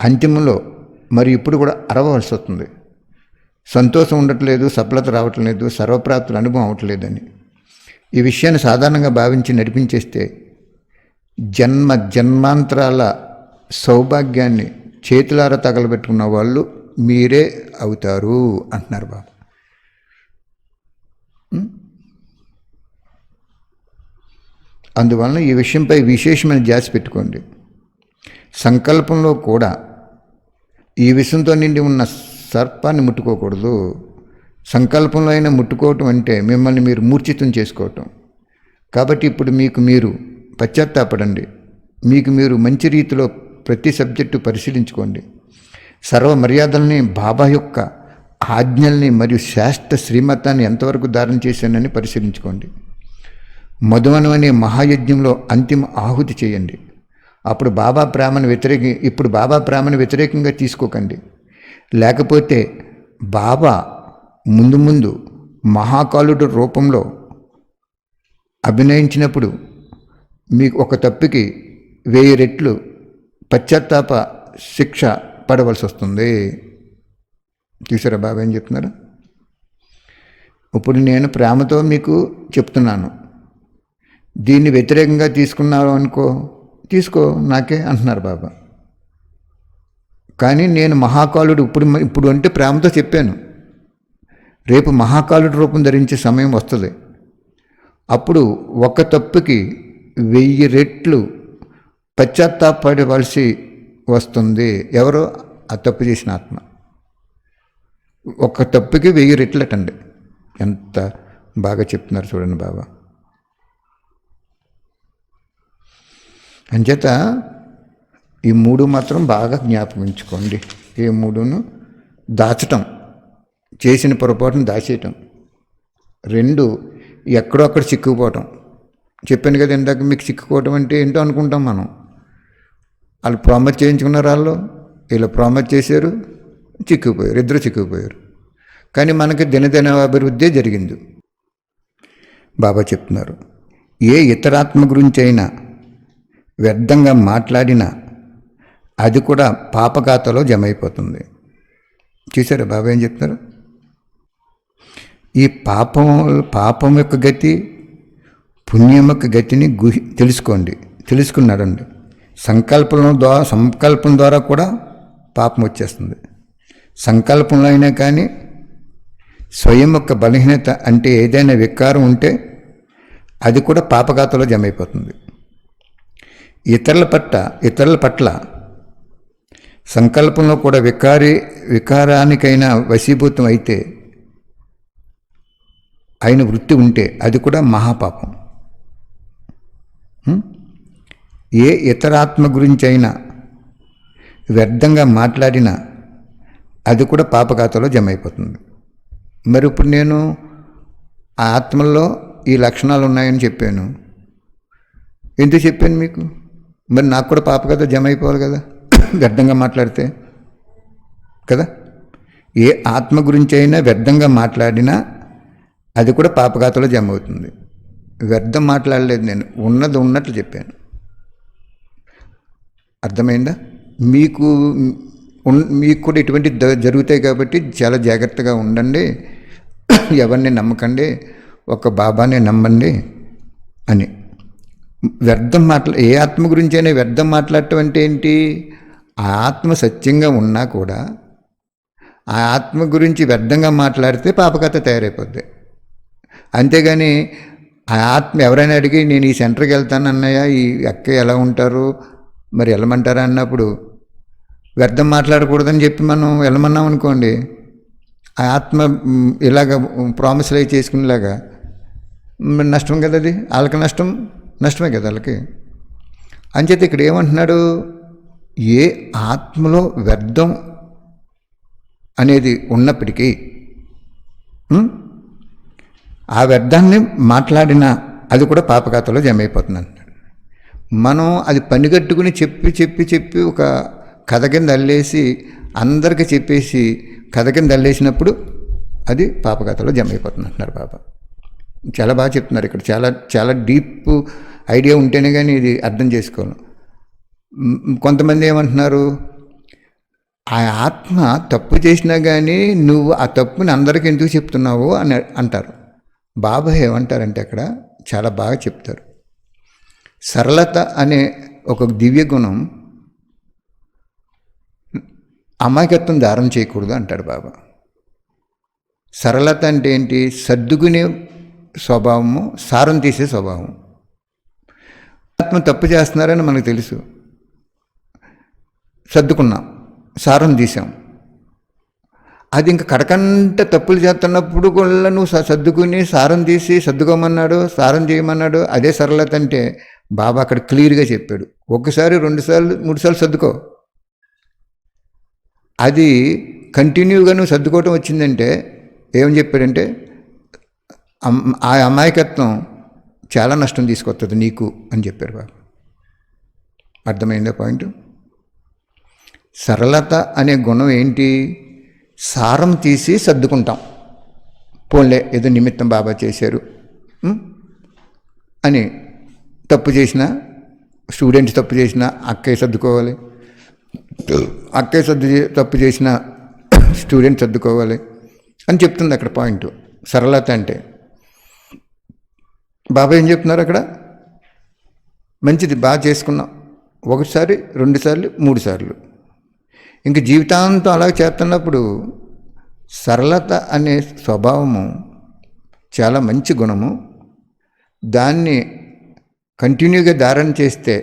అంతిమంలో మరి ఇప్పుడు కూడా అరవవలసి వస్తుంది. సంతోషం ఉండట్లేదు, సఫలత రావట్లేదు, సర్వప్రాప్తుల అనుభవం అవట్లేదని ఈ విషయాన్ని సాధారణంగా భావించి నడిపించేస్తే జన్మాంతరాల సౌభాగ్యాన్ని చేతులారా తగలబెట్టుకున్న వాళ్ళు మీరే అవుతారు అంటున్నారు బాబు. అందువలన ఈ విషయంపై విశేషమైన ధ్యాస పెట్టుకోండి. సంకల్పంలో కూడా ఈ విషయంతో నిండి ఉన్న సర్పాన్ని ముట్టుకోకూడదు. సంకల్పంలో అయినా ముట్టుకోవటం అంటే మిమ్మల్ని మీరు మూర్ఛితం చేసుకోవటం. కాబట్టి ఇప్పుడు మీకు మీరు పశ్చాత్తాపడండి. మీకు మీరు మంచి రీతిలో ప్రతి సబ్జెక్టు పరిశీలించుకోండి. సర్వ మర్యాదల్ని, బాబా యొక్క ఆజ్ఞల్ని మరియు శాస్త్ర శ్రీమతాన్ని ఎంతవరకు ధారణ చేశానని పరిశీలించుకోండి. మధువనం అనే మహాయజ్ఞంలో అంతిమ ఆహుతి చేయండి. ఇప్పుడు బాబా ప్రేమను వ్యతిరేకంగా తీసుకోకండి. లేకపోతే బాబా ముందు మహాకాలుడు రూపంలో అభినయించినప్పుడు మీకు ఒక తప్పికి 1000 రెట్లు పశ్చాత్తాప శిక్ష పడవలసి వస్తుంది. చూసారా బాబా ఏం చెప్తున్నారు? ఇప్పుడు నేను ప్రేమతో మీకు చెప్తున్నాను, దీన్ని వ్యతిరేకంగా తీసుకున్నావు అనుకో, తీసుకో నాకే అంటున్నారు బాబా. కానీ నేను మహాకాలుడు ఇప్పుడు అంటే ప్రేమతో చెప్పాను, రేపు మహాకాలుడు రూపం ధరించే సమయం వస్తుంది. అప్పుడు ఒక తప్పుకి 1000 రెట్లు పశ్చాత్తాపడవలసి వస్తుంది. ఎవరో ఆ తప్పు చేసిన ఆత్మ. ఒక తప్పుకి 1000 రెట్లటండి. ఎంత బాగా చెప్తున్నారు చూడండి బాబా. అంచేత ఈ 3 మాత్రం బాగా జ్ఞాపకించుకోండి. ఈ 3ను దాచటం, చేసిన పొరపాటును దాచేయటం. 2 ఎక్కడో అక్కడ చిక్కుకుపోవటం. చెప్పాను కదా ఇందాక మీకు, చిక్కుకోవటం అంటే ఏంటో అనుకుంటాం మనం. వాళ్ళు ప్రామిస్ చేయించుకున్నారు, వీళ్ళు ప్రామిస్ చేశారు, చిక్కుకుపోయారు, ఇద్దరు చిక్కుకుపోయారు. కానీ మనకి దినదిన అభివృద్ధి జరిగింది. బాబా చెప్తున్నారు, ఏ ఇతరాత్మ గురించి అయినా వ్యర్థంగా మాట్లాడినా అది కూడా పాపఖాతాలో జమ అయిపోతుంది. చూసారా బాబా ఏం చెప్తున్నారు? ఈ పాపం యొక్క గతి, పుణ్యం యొక్క గతిని తెలుసుకున్నాడండి. సంకల్పం ద్వారా కూడా పాపం వచ్చేస్తుంది. సంకల్పంలో అయినా కానీ స్వయం యొక్క బలహీనత అంటే ఏదైనా వికారం ఉంటే అది కూడా పాపఖాతాలో జమ అయిపోతుంది. ఇతరుల పట్ల సంకల్పంలో కూడా వికారానికైనా వశీభూతం అయితే అయిన వృత్తి ఉంటే అది కూడా మహాపాపం. ఏ ఇతరాత్మ గురించి అయినా వ్యర్థంగా మాట్లాడినా అది కూడా పాపఖాతాలో జమ అయిపోతుంది. మరి ఇప్పుడు నేను ఆ ఆత్మల్లో ఈ లక్షణాలు ఉన్నాయని చెప్పాను. ఎందుకు చెప్పాను మీకు? మరి నాకు కూడా పాపఖాతా జమ అయిపోవాలి కదా వ్యర్థంగా మాట్లాడితే కదా. ఏ ఆత్మ గురించి అయినా వ్యర్థంగా మాట్లాడినా అది కూడా పాపఖాతాలో జమ అవుతుంది. వ్యర్థం మాట్లాడలేదు, నేను ఉన్నది ఉన్నట్లు చెప్పాను. అర్థమైందా? మీకు కూడా ఇటువంటి జరుగుతాయి కాబట్టి చాలా జాగ్రత్తగా ఉండండి. ఎవరిని నమ్మకండి, ఒక బాబానే నమ్మండి అని. ఏ ఆత్మ గురించి అయినా వ్యర్థం మాట్లాడటం అంటే ఏంటి? ఆ ఆత్మ సత్యంగా ఉన్నా కూడా ఆ ఆత్మ గురించి వ్యర్థంగా మాట్లాడితే పాపకథ తయారైపోద్ది. అంతేగాని ఆ ఆత్మ ఎవరైనా అడిగి నేను ఈ సెంటర్కి వెళ్తాను అన్నయ్య, ఈ అక్క ఎలా ఉంటారు, మరి వెళ్ళమంటారా అన్నప్పుడు వ్యర్థం మాట్లాడకూడదని చెప్పి మనం వెళ్ళమన్నాం అనుకోండి, ఆ ఆత్మ ఇలాగ ప్రామిస్లు అవి చేసుకునేలాగా నష్టం కదా. అది వాళ్ళకి నష్టమే కదా వాళ్ళకి. అంచేత ఇక్కడ ఏమంటున్నాడు? ఏ ఆత్మలో వ్యర్థం అనేది ఉన్నప్పటికీ ఆ వ్యర్థాన్ని మాట్లాడినా అది కూడా పాపఖాతాలో జమ అయిపోతుంది అంటున్నాడు. మనం అది పనిగట్టుకుని చెప్పి ఒక కథ కింద అల్లేసి అందరికీ చెప్పేసి కథ కింద అల్లేసినప్పుడు అది పాపఖాతాలో జమ అయిపోతుంది అంటున్నారు బాబా. చాలా బాగా చెప్తున్నారు ఇక్కడ. చాలా చాలా డీప్ ఐడియా ఉంటేనే కానీ ఇది అర్థం చేసుకోవాలి. కొంతమంది ఏమంటున్నారు, ఆ ఆత్మ తప్పు చేసినా కానీ నువ్వు ఆ తప్పుని అందరికీ ఎందుకు చెప్తున్నావు అని అంటారు. బాబా ఏమంటారంటే అక్కడ చాలా బాగా చెప్తారు. సరళత అనే ఒక దివ్య గుణం అమాయకత్వం దారం చేయకూడదు అంటాడు బాబా. సరళత అంటే ఏంటి? సర్దుకునే స్వభావము, సారం తీసే స్వభావం. ఆత్మ తప్పు చేస్తున్నారని మనకు తెలుసు, సర్దుకున్నాం, సారం తీసాం. అది ఇంకా కడకంట తప్పులు చేస్తున్నప్పుడు కూడా నువ్వు సర్దుకుని సారం తీసి సర్దుకోమన్నాడు, సారం చేయమన్నాడు. అదే సరళత అంటే బాబా అక్కడ క్లియర్గా చెప్పాడు. 1 సారి 2 సార్లు 3 సార్లు సర్దుకో. అది కంటిన్యూగా నువ్వు సర్దుకోవటం వచ్చిందంటే ఏమని చెప్పాడంటే ఆ అమాయకత్వం చాలా నష్టం తీసుకొస్తుంది నీకు అని చెప్పారు బాబా. అర్థమైందా పాయింట్? సరళత అనే గుణం ఏంటి? సారం తీసి సర్దుకుంటాం. పోన్లే ఏదో నిమిత్తం బాబా చేశారు అని. తప్పు చేసిన స్టూడెంట్స్ తప్పు చేసిన అక్కయ్య సర్దుకోవాలి, అక్కయ్య తప్పు చేసిన స్టూడెంట్ సర్దుకోవాలి అని చెప్తుంది అక్కడ పాయింట్. సరళత అంటే బాబా ఏం చెప్తున్నారు అక్కడ? మంచిది, బాగా చేసుకున్నాం, ఒకసారి, 2 సార్లు, 3 సార్లు, ఇంక జీవితాంతం అలా చేస్తున్నప్పుడు సరళత అనే స్వభావము చాలా మంచి గుణము. దాన్ని కంటిన్యూగా ధారణ చేస్తే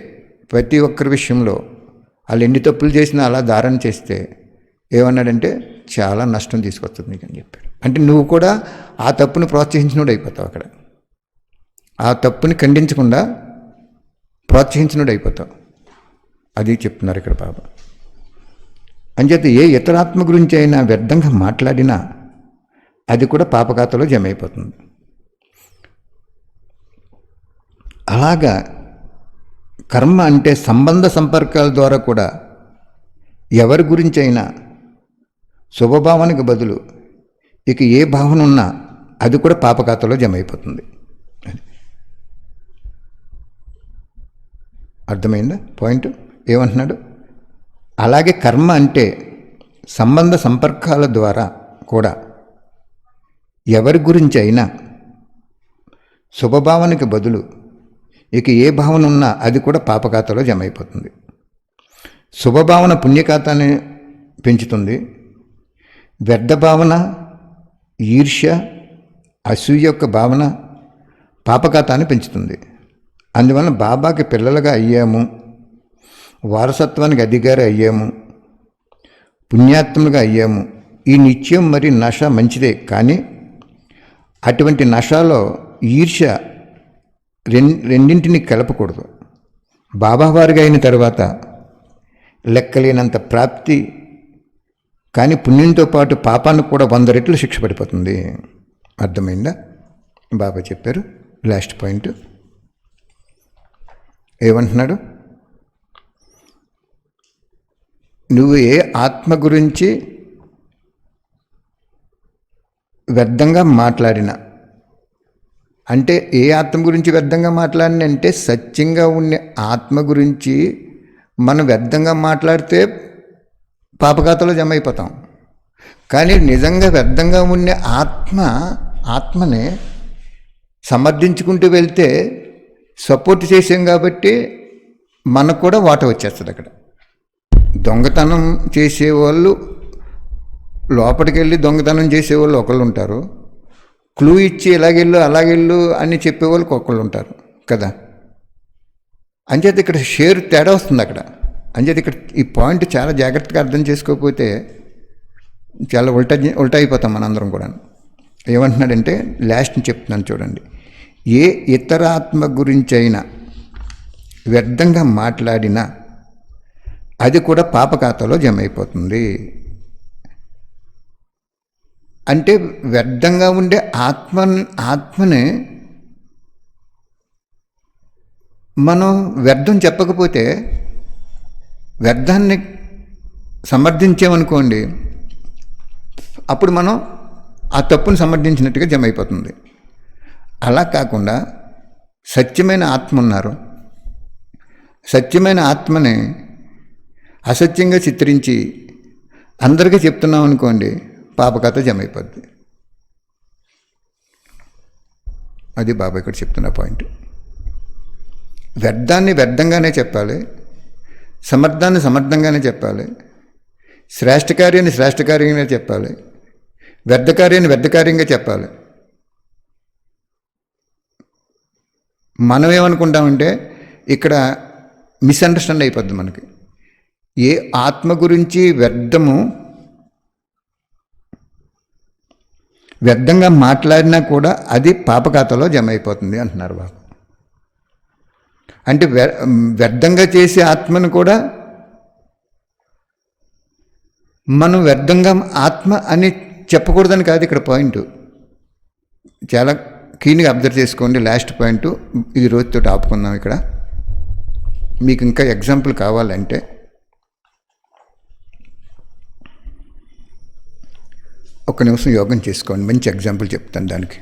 ప్రతి ఒక్కరి విషయంలో వాళ్ళు ఎన్ని తప్పులు చేసినా అలా ధారణ చేస్తే ఏమన్నాడంటే చాలా నష్టం తీసుకొస్తుంది నీకు అని చెప్పాడు. అంటే నువ్వు కూడా ఆ తప్పుని ప్రోత్సహించినోడు అయిపోతావు అక్కడ. ఆ తప్పుని ఖండించకుండా ప్రోత్సహించినోడు అయిపోతావు. అది చెప్తున్నారు ఇక్కడ బాబా. అంచేత ఏ ఇతరాత్మ గురించి అయినా వ్యర్థంగా మాట్లాడినా అది కూడా పాపఖాతాలో జమ అయిపోతుంది. అలాగా కర్మ అంటే సంబంధ సంపర్కాల ద్వారా కూడా ఎవరి గురించి అయినా శుభభావనకు బదులు ఇక ఏ భావన ఉన్నా అది కూడా పాపఖాతాలో జమ అయిపోతుంది. అర్థమైందా పాయింట్? ఏమంటున్నాడు? అలాగే కర్మ అంటే సంబంధ సంపర్కాల ద్వారా కూడా ఎవరి గురించి అయినా శుభభావనకి బదులు ఇక ఏ భావన ఉన్నా అది కూడా పాపఖాతాలో జమ అయిపోతుంది. శుభభావన పుణ్యఖాతాన్ని పెంచుతుంది. వ్యర్థ భావన, ఈర్ష్య, అసూయ యొక్క భావన పాపఖాతాన్ని పెంచుతుంది. అందువలన బాబాకి పిల్లలుగా అయ్యాము, వారసత్వానికి అధికారి అయ్యాము, పుణ్యాత్ములుగా అయ్యాము. ఈ నిత్యం మరి నష మంచిదే, కానీ అటువంటి నషలో ఈర్ష్య రెండింటిని కలపకూడదు. బాబావారిగా అయిన తర్వాత లెక్కలేనంత ప్రాప్తి, కానీ పుణ్యంతో పాటు పాపానికి కూడా 100 రెట్లు శిక్ష పడిపోతుంది. అర్థమైందా? బాబా చెప్పారు. లాస్ట్ పాయింట్ ఏమంటున్నాడు? నువ్వు ఏ ఆత్మ గురించి వ్యర్థంగా మాట్లాడినా, అంటే ఏ ఆత్మ గురించి వ్యర్థంగా మాట్లాడిన అంటే సత్యంగా ఉండే ఆత్మ గురించి మనం వ్యర్థంగా మాట్లాడితే పాపఖాతాలో జమ అయిపోతాం. కానీ నిజంగా వ్యర్థంగా ఉండే ఆత్మనే సమర్థించుకుంటూ వెళ్తే సపోర్ట్ చేసాం కాబట్టి మనకు కూడా వాట వచ్చేస్తుంది అక్కడ. దొంగతనం చేసేవాళ్ళు లోపలికి వెళ్ళి దొంగతనం చేసేవాళ్ళు ఒకళ్ళు ఉంటారు, క్లూ ఇచ్చి ఇలాగెళ్ళు అలాగెళ్ళు అని చెప్పేవాళ్ళు ఒకళ్ళు ఉంటారు కదా. అంచేత ఇక్కడ షేర్ తేడా వస్తుంది అక్కడ. అంచేత ఇక్కడ ఈ పాయింట్ చాలా జాగ్రత్తగా అర్థం చేసుకోకపోతే చాలా ఉల్టా అయిపోతాం మనందరం కూడా. ఏమంటున్నాడంటే లాస్ట్ని చెప్తున్నాను చూడండి. ఏ ఇతర ఆత్మ గురించి అయినా వ్యర్థంగా మాట్లాడినా అది కూడా పాపఖాతాలో జమ అయిపోతుంది. అంటే వ్యర్థంగా ఉండే ఆత్మని మనం వ్యర్థం చెప్పకపోతే, వ్యర్థాన్ని సమర్థించామనుకోండి, అప్పుడు మనం ఆ తప్పుని సమర్థించినట్టుగా జమ అయిపోతుంది. అలా కాకుండా సత్యమైన ఆత్మ ఉన్నారు, సత్యమైన ఆత్మని అసత్యంగా చిత్రించి అందరికీ చెప్తున్నాం అనుకోండి, పాపకథ జమ అయిపోద్ది. అది బాబా ఇక్కడ చెప్తున్న పాయింట్. వ్యర్థాన్ని వ్యర్థంగానే చెప్పాలి, సమర్థాన్ని సమర్థంగానే చెప్పాలి, శ్రేష్టకార్యాన్ని శ్రేష్టకార్యంగా చెప్పాలి, వ్యర్థకార్యాన్ని వ్యర్థకార్యంగా చెప్పాలి. మనం ఏమనుకుంటామంటే ఇక్కడ మిస్అండర్స్టాండ్ అయిపోద్ది మనకి. ఏ ఆత్మ గురించి వ్యర్థంగా మాట్లాడినా కూడా అది పాపఖాతాలో జమ అయిపోతుంది అంటున్నారు బాబు. అంటే వ్యర్థంగా చేసే ఆత్మను కూడా మనం వ్యర్థంగా ఆత్మ అని చెప్పకూడదని కాదు ఇక్కడ పాయింట్. చాలా క్లీన్గా అబ్జర్వ్ చేసుకోండి. లాస్ట్ పాయింట్ ఈ రోజుతో ఆపుకుందాం. ఇక్కడ మీకు ఇంకా ఎగ్జాంపుల్ కావాలంటే ఒక్క నిమిషం యోగం చేసుకోండి, మంచి ఎగ్జాంపుల్ చెప్తాను దానికి.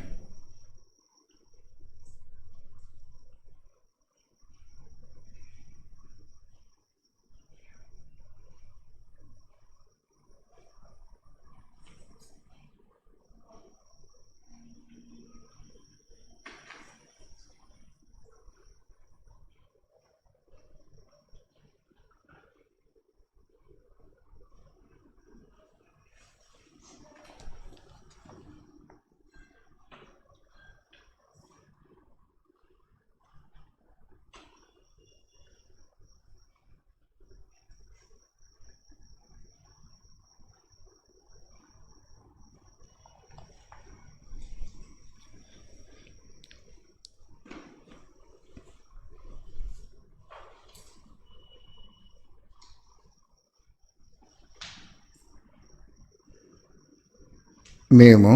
మేము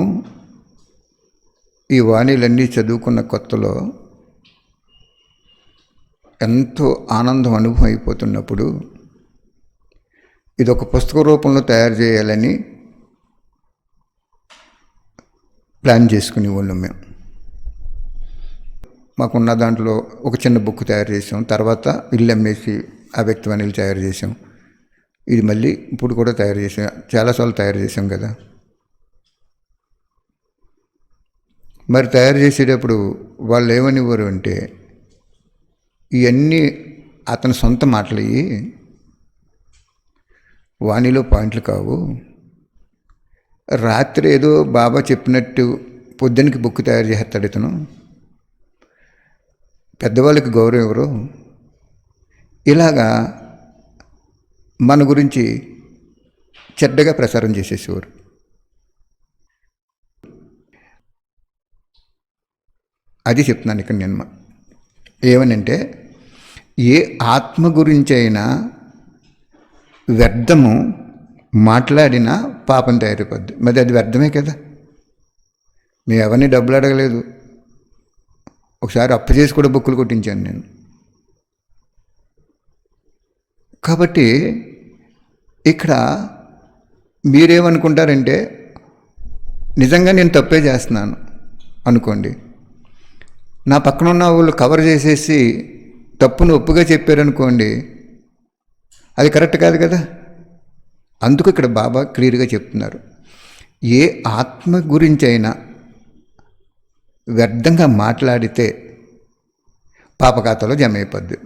ఈ వాణీలన్నీ చదువుకున్న కొత్తలో ఎంతో ఆనందం అనుభవం అయిపోతున్నప్పుడు ఇది ఒక పుస్తక రూపంలో తయారు చేయాలని ప్లాన్ చేసుకునే వాళ్ళం మేము. మాకున్న దాంట్లో ఒక చిన్న బుక్ తయారు చేసాం, తర్వాత ఇల్లు అమ్మేసి ఆ వ్యక్తివాణీలు తయారు చేసాం. ఇది మళ్ళీ ఇప్పుడు కూడా తయారు చేసాం, చాలాసార్లు తయారు చేసాం కదా. మరి తయారు చేసేటప్పుడు వాళ్ళు ఏమనివ్వరు అంటే, ఇవన్నీ అతని సొంత మాటలయ్యి వాణిలో పాయింట్లు కావు, రాత్రి ఏదో బాబా చెప్పినట్టు పొద్దునకి బుక్ తయారు చేస్తాడు ఇతను, పెద్దవాళ్ళకి గౌరవం ఎవరు, ఇలాగా మన గురించి చెడ్డగా ప్రచారం చేసేసేవారు. అది చెప్తున్నాను ఇక్కడ నేను. ఏమనంటే, ఏ ఆత్మ గురించి అయినా వ్యర్థము మాట్లాడినా పాపం తయారైపోద్ది. మరి అది వ్యర్థమే కదా. మేము ఎవరిని డబ్బులు అడగలేదు, ఒకసారి అప్పు చేసి కూడా బుక్కులు కొట్టించాను నేను. కాబట్టి ఇక్కడ మీరేమనుకుంటారంటే, నిజంగా నేను తప్పే చేస్తున్నాను అనుకోండి, నా పక్కన ఉన్న వాళ్ళు కవర్ చేసేసి తప్పును ఒప్పుగా చెప్పారనుకోండి, అది కరెక్ట్ కాదు కదా. అందుకు ఇక్కడ బాబా క్లియర్గా చెప్తున్నారు, ఏ ఆత్మ గురించి అయినా వ్యర్థంగా మాట్లాడితే పాపఖాతాలో జమ అయిపోద్ది.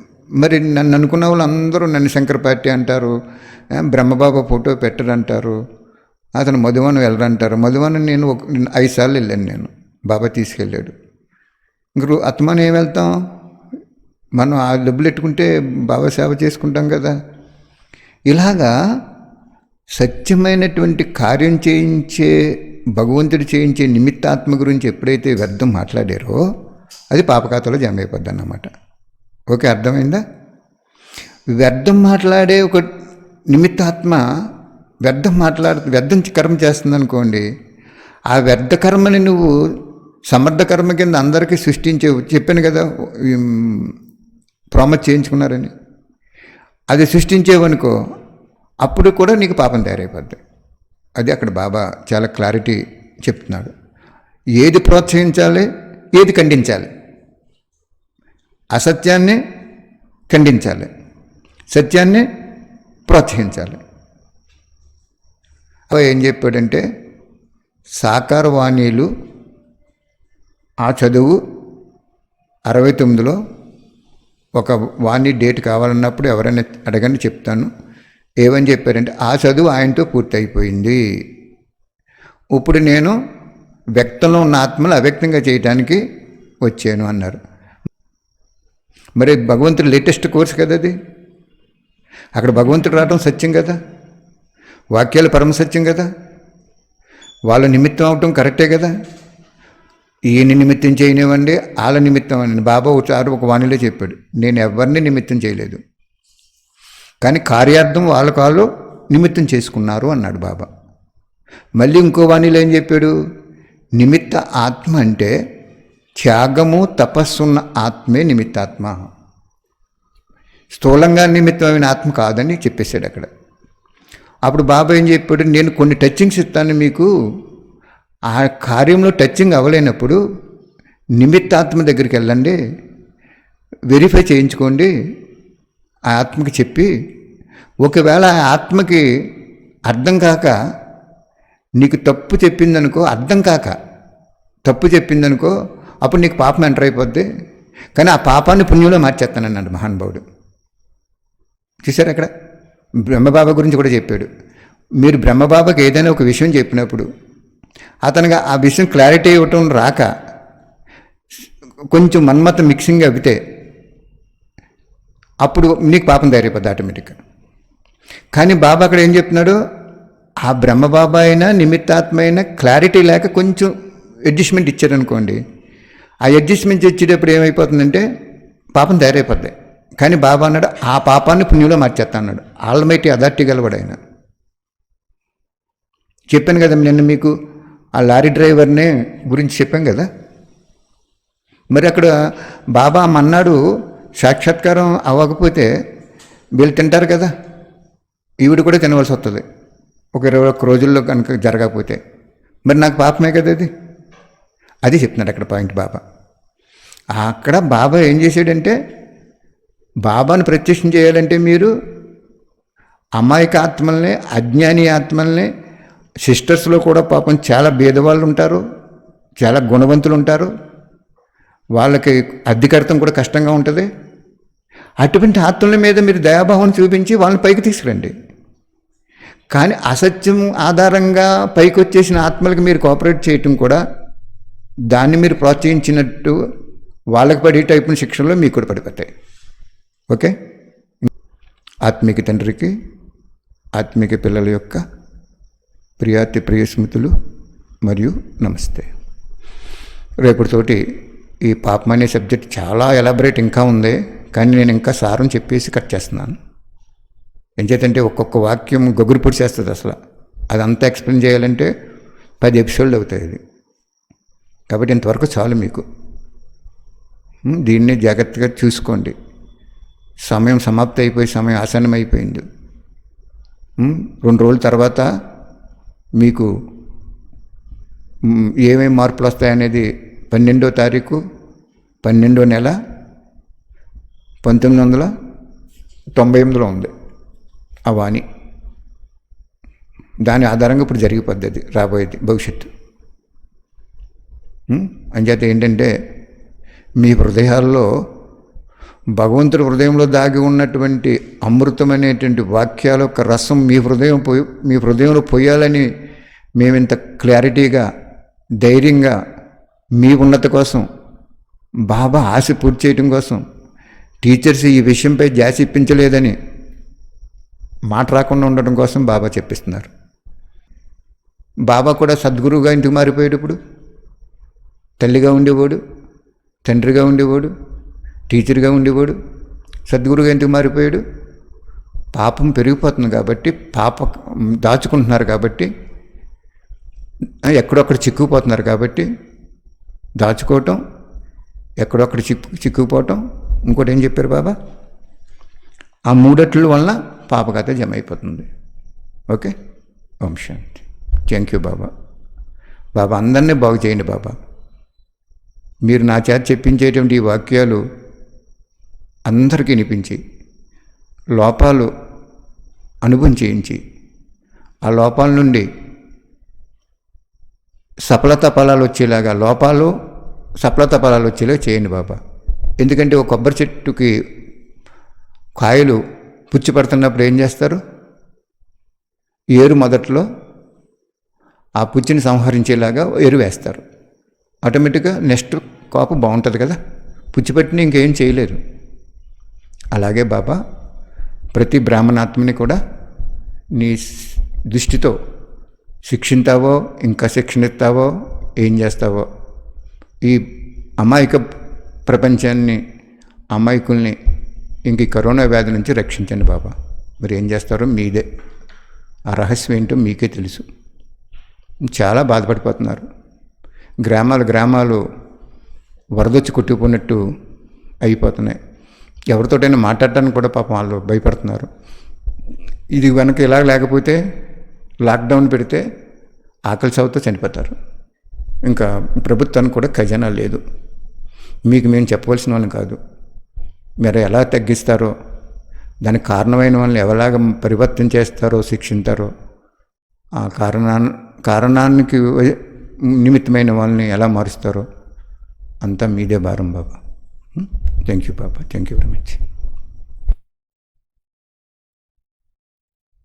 మరి నన్ను అనుకున్న వాళ్ళు అందరూ నన్ను శంకర పార్టీ అంటారు, బ్రహ్మబాబా ఫోటో పెట్టరంటారు, అతను మధువనం వెళ్ళరంటారు. మధువనం నేను 5 సార్లు వెళ్ళాను నేను, బాబా తీసుకెళ్ళాడు. ఇంక అత్తమానం ఏం వెళ్తాం, మనం ఆ డబ్బులు పెట్టుకుంటే బాబా సేవ చేసుకుంటాం కదా. ఇలాగా సత్యమైనటువంటి కార్యం చేయించే, భగవంతుడు చేయించే నిమిత్తాత్మ గురించి ఎప్పుడైతే వ్యర్థం మాట్లాడారో అది పాపఖాతాలో జమ అయిపోద్ది అన్నమాట. ఓకే, అర్థమైందా? వ్యర్థం మాట్లాడే ఒక నిమిత్తాత్మ వ్యర్థం కర్మ చేస్తుంది అనుకోండి, ఆ వ్యర్థ కర్మని నువ్వు సమర్థ కర్మ కింద అందరికీ చెప్పాను కదా, ప్రామిస్ చేయించుకున్నారని, అది సృష్టించేవనుకో అప్పుడు కూడా నీకు పాపం తయారైపోద్ది. అది అక్కడ బాబా చాలా క్లారిటీ చెప్తున్నాడు. ఏది ప్రోత్సహించాలి, ఏది ఖండించాలి. అసత్యాన్ని ఖండించాలి, సత్యాన్ని ప్రోత్సహించాలి. ఏం చెప్పాడంటే, సాకార వాణీలు ఆ చదువు 69లో ఒక వాణి డేట్ కావాలన్నప్పుడు ఎవరైనా అడగండి చెప్తాను. ఏమని చెప్పారంటే, ఆ చదువు ఆయనతో పూర్తయిపోయింది, ఇప్పుడు నేను వ్యక్తంలో ఉన్న ఆత్మలు అవ్యక్తంగా చేయడానికి వచ్చాను అన్నారు. మరి భగవంతుడు లేటెస్ట్ కోర్స్ కదా అది. అక్కడ భగవంతుడు రావడం సత్యం కదా, వాక్యాలు పరమ సత్యం కదా, వాళ్ళ నిమిత్తం అవటం కరెక్టే కదా. ఈయన నిమిత్తం చేయనివ్వండి, వాళ్ళ నిమిత్తం అని బాబా ఒకసారి ఒక వాణిలో చెప్పాడు, నేను ఎవరిని నిమిత్తం చేయలేదు, కానీ కార్యార్థం వాళ్ళు నిమిత్తం చేసుకున్నారు అన్నాడు బాబా. మళ్ళీ ఇంకో వాణిలో ఏం చెప్పాడు, నిమిత్త ఆత్మ అంటే త్యాగము తపస్సున్న ఆత్మే నిమిత్తాత్మ, స్థూలంగా నిమిత్తమైన ఆత్మ కాదని చెప్పేశాడు అక్కడ. అప్పుడు బాబా ఏం చెప్పాడు, నేను కొన్ని టచింగ్స్ ఇస్తాను మీకు, ఆ కార్యంలో టచింగ్ అవ్వలేనప్పుడు నిమిత్తాత్మ దగ్గరికి వెళ్ళండి, వెరిఫై చేయించుకోండి, ఆ ఆత్మకి చెప్పి, ఒకవేళ ఆ ఆత్మకి అర్థం కాక నీకు తప్పు చెప్పిందనుకో, తప్పు చెప్పిందనుకో, అప్పుడు నీకు పాపం ఎంటర్ అయిపోద్ది, కానీ ఆ పాపాన్ని పుణ్యంలో మార్చేస్తానన్నాడు మహానుభావుడు. చూసారు అక్కడ బ్రహ్మబాబా గురించి కూడా చెప్పాడు. మీరు బ్రహ్మబాబాకి ఏదైనా ఒక విషయం చెప్పినప్పుడు అతనికి ఆ విషయం క్లారిటీ ఇవ్వటం రాక కొంచెం మన్మత మిక్సింగ్ అవితే అప్పుడు నీకు పాపం తయారైపోద్ది ఆటోమేటిక్గా. కానీ బాబా అక్కడ ఏం చెప్తున్నాడు, ఆ బ్రహ్మబాబా అయినా నిమిత్తాత్మ అయినా క్లారిటీ లేక కొంచెం అడ్జస్ట్మెంట్ ఇచ్చారనుకోండి, ఆ అడ్జస్ట్మెంట్ ఇచ్చేటప్పుడు ఏమైపోతుందంటే పాపం తయారైపోద్ది. కానీ బాబా అన్నాడు, ఆ పాపాన్ని పుణ్యంలో మార్చేస్తా అన్నాడు. ఆల్మైటీ అథారిటీ గలవాడు ఆయన. చెప్పాను కదా నిన్న మీకు, ఆ లారీ డ్రైవర్నే గురించి చెప్పాం కదా. మరి అక్కడ బాబా మన్నాడు సాక్షాత్కారం అవ్వకపోతే వీళ్ళు తింటారు కదా, ఈవిడ కూడా తినవలసి వస్తుంది ఒక 21 రోజుల్లో కనుక జరగకపోతే. మరి నాకు పాపమే కదా అది చెప్తున్నాడు అక్కడ పాయింట్ బాబా. అక్కడ బాబా ఏం చేశాడంటే, బాబాను ప్రత్యక్షం చేయాలంటే మీరు అమాయక ఆత్మల్ని, అజ్ఞాని ఆత్మల్ని, సిస్టర్స్లో కూడా పాపం చాలా భేదవాళ్ళు ఉంటారు, చాలా గుణవంతులు ఉంటారు, వాళ్ళకి అద్దె కడతం కూడా కష్టంగా ఉంటుంది. అటువంటి ఆత్మల మీద మీరు దయాభావం చూపించి వాళ్ళని పైకి తీసుకురండి. కానీ అసత్యం ఆధారంగా పైకి వచ్చేసిన ఆత్మలకు మీరు కోఆపరేట్ చేయటం కూడా, దాన్ని మీరు ప్రోత్సహించినట్టు వాళ్ళకి పడే టైపున శిక్షణలో మీకు కూడా పడిపోతాయి. ఓకే. ఆత్మీక తండ్రికి ఆత్మీక పిల్లల యొక్క ప్రియాతి ప్రియ స్మృతులు మరియు నమస్తే. రేపటితోటి ఈ పాపం అనే సబ్జెక్ట్ చాలా ఎలాబరేట్ ఇంకా ఉంది, కానీ నేను ఇంకా సారం చెప్పేసి కట్ చేస్తున్నాను. ఎంచేతంటే ఒక్కొక్క వాక్యం గొగురు పొడిచేస్తుంది. అసలు అదంతా ఎక్స్ప్లెయిన్ చేయాలంటే 10 ఎపిసోడ్లు అవుతాయి అది. కాబట్టి ఇంతవరకు చాలు మీకు. దీన్ని జాగ్రత్తగా చూసుకోండి. సమయం సమాప్తి అయిపోయి సమయం ఆసన్నం అయిపోయింది. 2 రోజుల తర్వాత మీకు ఏమేమి మార్పులు వస్తాయనేది 12వ తారీఖు 12వ నెల 1998లో ఉంది ఆ వాణి. దాని ఆధారంగా ఇప్పుడు జరిగిపోద్ది అది రాబోయేది భవిష్యత్తు. అంచేత ఏంటంటే, మీ హృదయాల్లో భగవంతుడి హృదయంలో దాగి ఉన్నటువంటి అమృతం అనేటువంటి వాక్యాల యొక్క రసం మీ హృదయంలో పోయాలని మేమింత క్లారిటీగా, ధైర్యంగా మీ ఉన్నత కోసం, బాబా ఆశ పూర్తి చేయటం కోసం, టీచర్స్ ఈ విషయంపై ధ్యాస ఇప్పించలేదని మాట రాకుండా ఉండటం కోసం బాబా చెప్పిస్తున్నారు. బాబా కూడా సద్గురువుగా ఇంటికి మారిపోయాడు. ఇప్పుడు తల్లిగా ఉండేవాడు, తండ్రిగా ఉండేవాడు, టీచర్గా ఉండేవాడు. సద్గురువుగా ఎందుకు మారిపోయాడు? పాపం పెరిగిపోతుంది కాబట్టి, దాచుకుంటున్నారు కాబట్టి, ఎక్కడొక్కడ చిక్కుకుపోతున్నారు కాబట్టి, దాచుకోవటం, ఎక్కడొక్కడ చిక్కుకుపోవటం. ఇంకోటి ఏం చెప్పారు బాబా? ఆ 3 వలన పాపకథ జమ అయిపోతుంది. ఓకే. ఓం శాంతి. థ్యాంక్ యూ బాబా. బాబా అందరినీ బాగు చేయండి బాబా. మీరు నా చేత చెప్పించేటువంటి ఈ వాక్యాలు అందరికీ వినిపించి, లోపాలు అనుభవం చేయించి, ఆ లోపాల నుండి సఫలత ఫలాలు వచ్చేలాగా, సఫలత ఫలాలు వచ్చేలాగా చేయండి బాబా. ఎందుకంటే ఒక కొబ్బరి చెట్టుకి కాయలు పుచ్చి పడుతున్నప్పుడు ఏం చేస్తారు? ఏరు మొదట్లో ఆ పుచ్చిని సంహరించేలాగా ఎరువు వేస్తారు. ఆటోమేటిక్గా నెక్స్ట్ కాపు బాగుంటుంది కదా. పుచ్చిపెట్టిని ఇంకేం చేయలేరు. అలాగే బాబా ప్రతి బ్రాహ్మణాత్మని కూడా నీ దృష్టితో శిక్షిస్తావో, ఇంకా శిక్షణ ఇస్తావో, ఏం చేస్తావో, ఈ అమాయక ప్రపంచాన్ని, అమాయకుల్ని ఇంక ఈ కరోనా వ్యాధి నుంచి రక్షించండి బాబా. మరి ఏం చేస్తారో మీదే, ఆ రహస్యం ఏంటో మీకే తెలుసు. చాలా బాధపడిపోతున్నారు. గ్రామాలు వరదొచ్చి కొట్టుకుపోయినట్టు అయిపోతున్నాయి. ఎవరితోటైనా మాట్లాడటానికి కూడా పాపం వాళ్ళు భయపడుతున్నారు. ఇది కనుక ఇలా లేకపోతే, లాక్డౌన్ పెడితే ఆకలి చావుతో చనిపోతారు. ఇంకా ప్రభుత్వానికి కూడా ఖజానా లేదు. మీకు మేము చెప్పవలసిన వాళ్ళని కాదు. మీరు ఎలా తగ్గిస్తారో, దానికి కారణమైన వాళ్ళని ఎవలాగ పరివర్తన చేస్తారో, శిక్షించారో, ఆ కారణానికి నిమిత్తమైన వాళ్ళని ఎలా మారుస్తారో అంతా మీదే భారం బాబా. థ్యాంక్ యూ బాబా. Thank you very much.